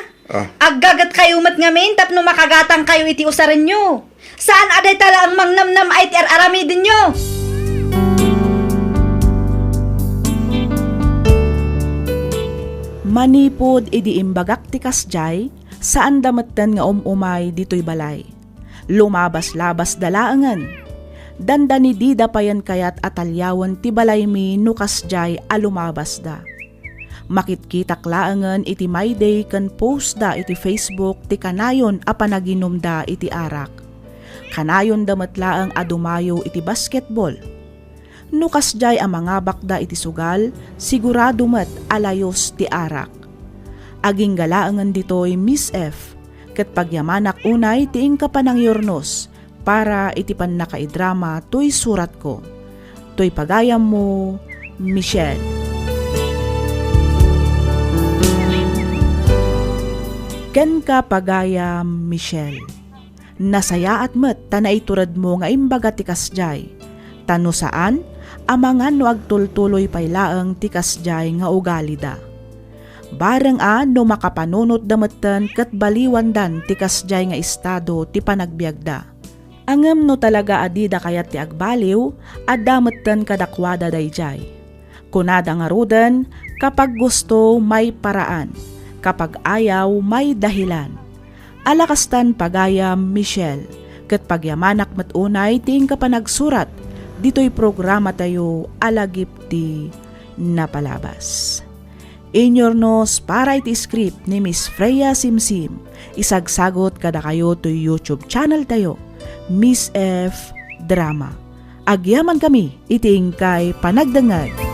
Aggagat kayo mat ngamin, tapno makagatang kayo iti usaran nyo. Saan aday tala ang mangnamnam ay aramidin nyo? Manipod idi imbagak ti kasjay, saan dametten nga umay dito'y balay. Lumabas-labas dalaangan. Dandani di dapayan kayat atalyawan ti balay mi no kasjay a lumabas da. Makitkitak laangan iti my day kan post da iti Facebook ti kanayon a panaginom da iti arak. Kanayon damet laang adumayo iti basketball. No kasjay a mga bakda iti sugal, sigurado met alayos ti arak. Aging galaangan ditoy Miss F, ket pagyamanak unay tiing kapanang yornos, para iti pan nakaidrama to'y surat ko. To'y pagayam mo, Michelle. Ken ka pagayam, Michelle. Nasaya at met tanay turad mo nga imbaga ti kasjay. Tano saan? Amangan no agtultuloy pay laeng ti kasjay nga ugali da. Bareng no makapanunot dametten ket baliwandan ti kasjay nga estado ti panagbiagda. Angem no talaga adida kayat ti agbaliw, addametten kadakwada dayjay. Kunada nga ruden, kapag gusto may paraan, kapag ayaw may dahilan. Alakastan pagayam, Michelle, ket pagyamanak matunay ting kapanagsurat, dito'y programa tayo alagip ti napalabas. Inyornos para iti script ni Miss Freya Simsim, isagsagot kada kayo to YouTube channel tayo, Miss F Drama. Agyaman kami, iting kay panagdangag.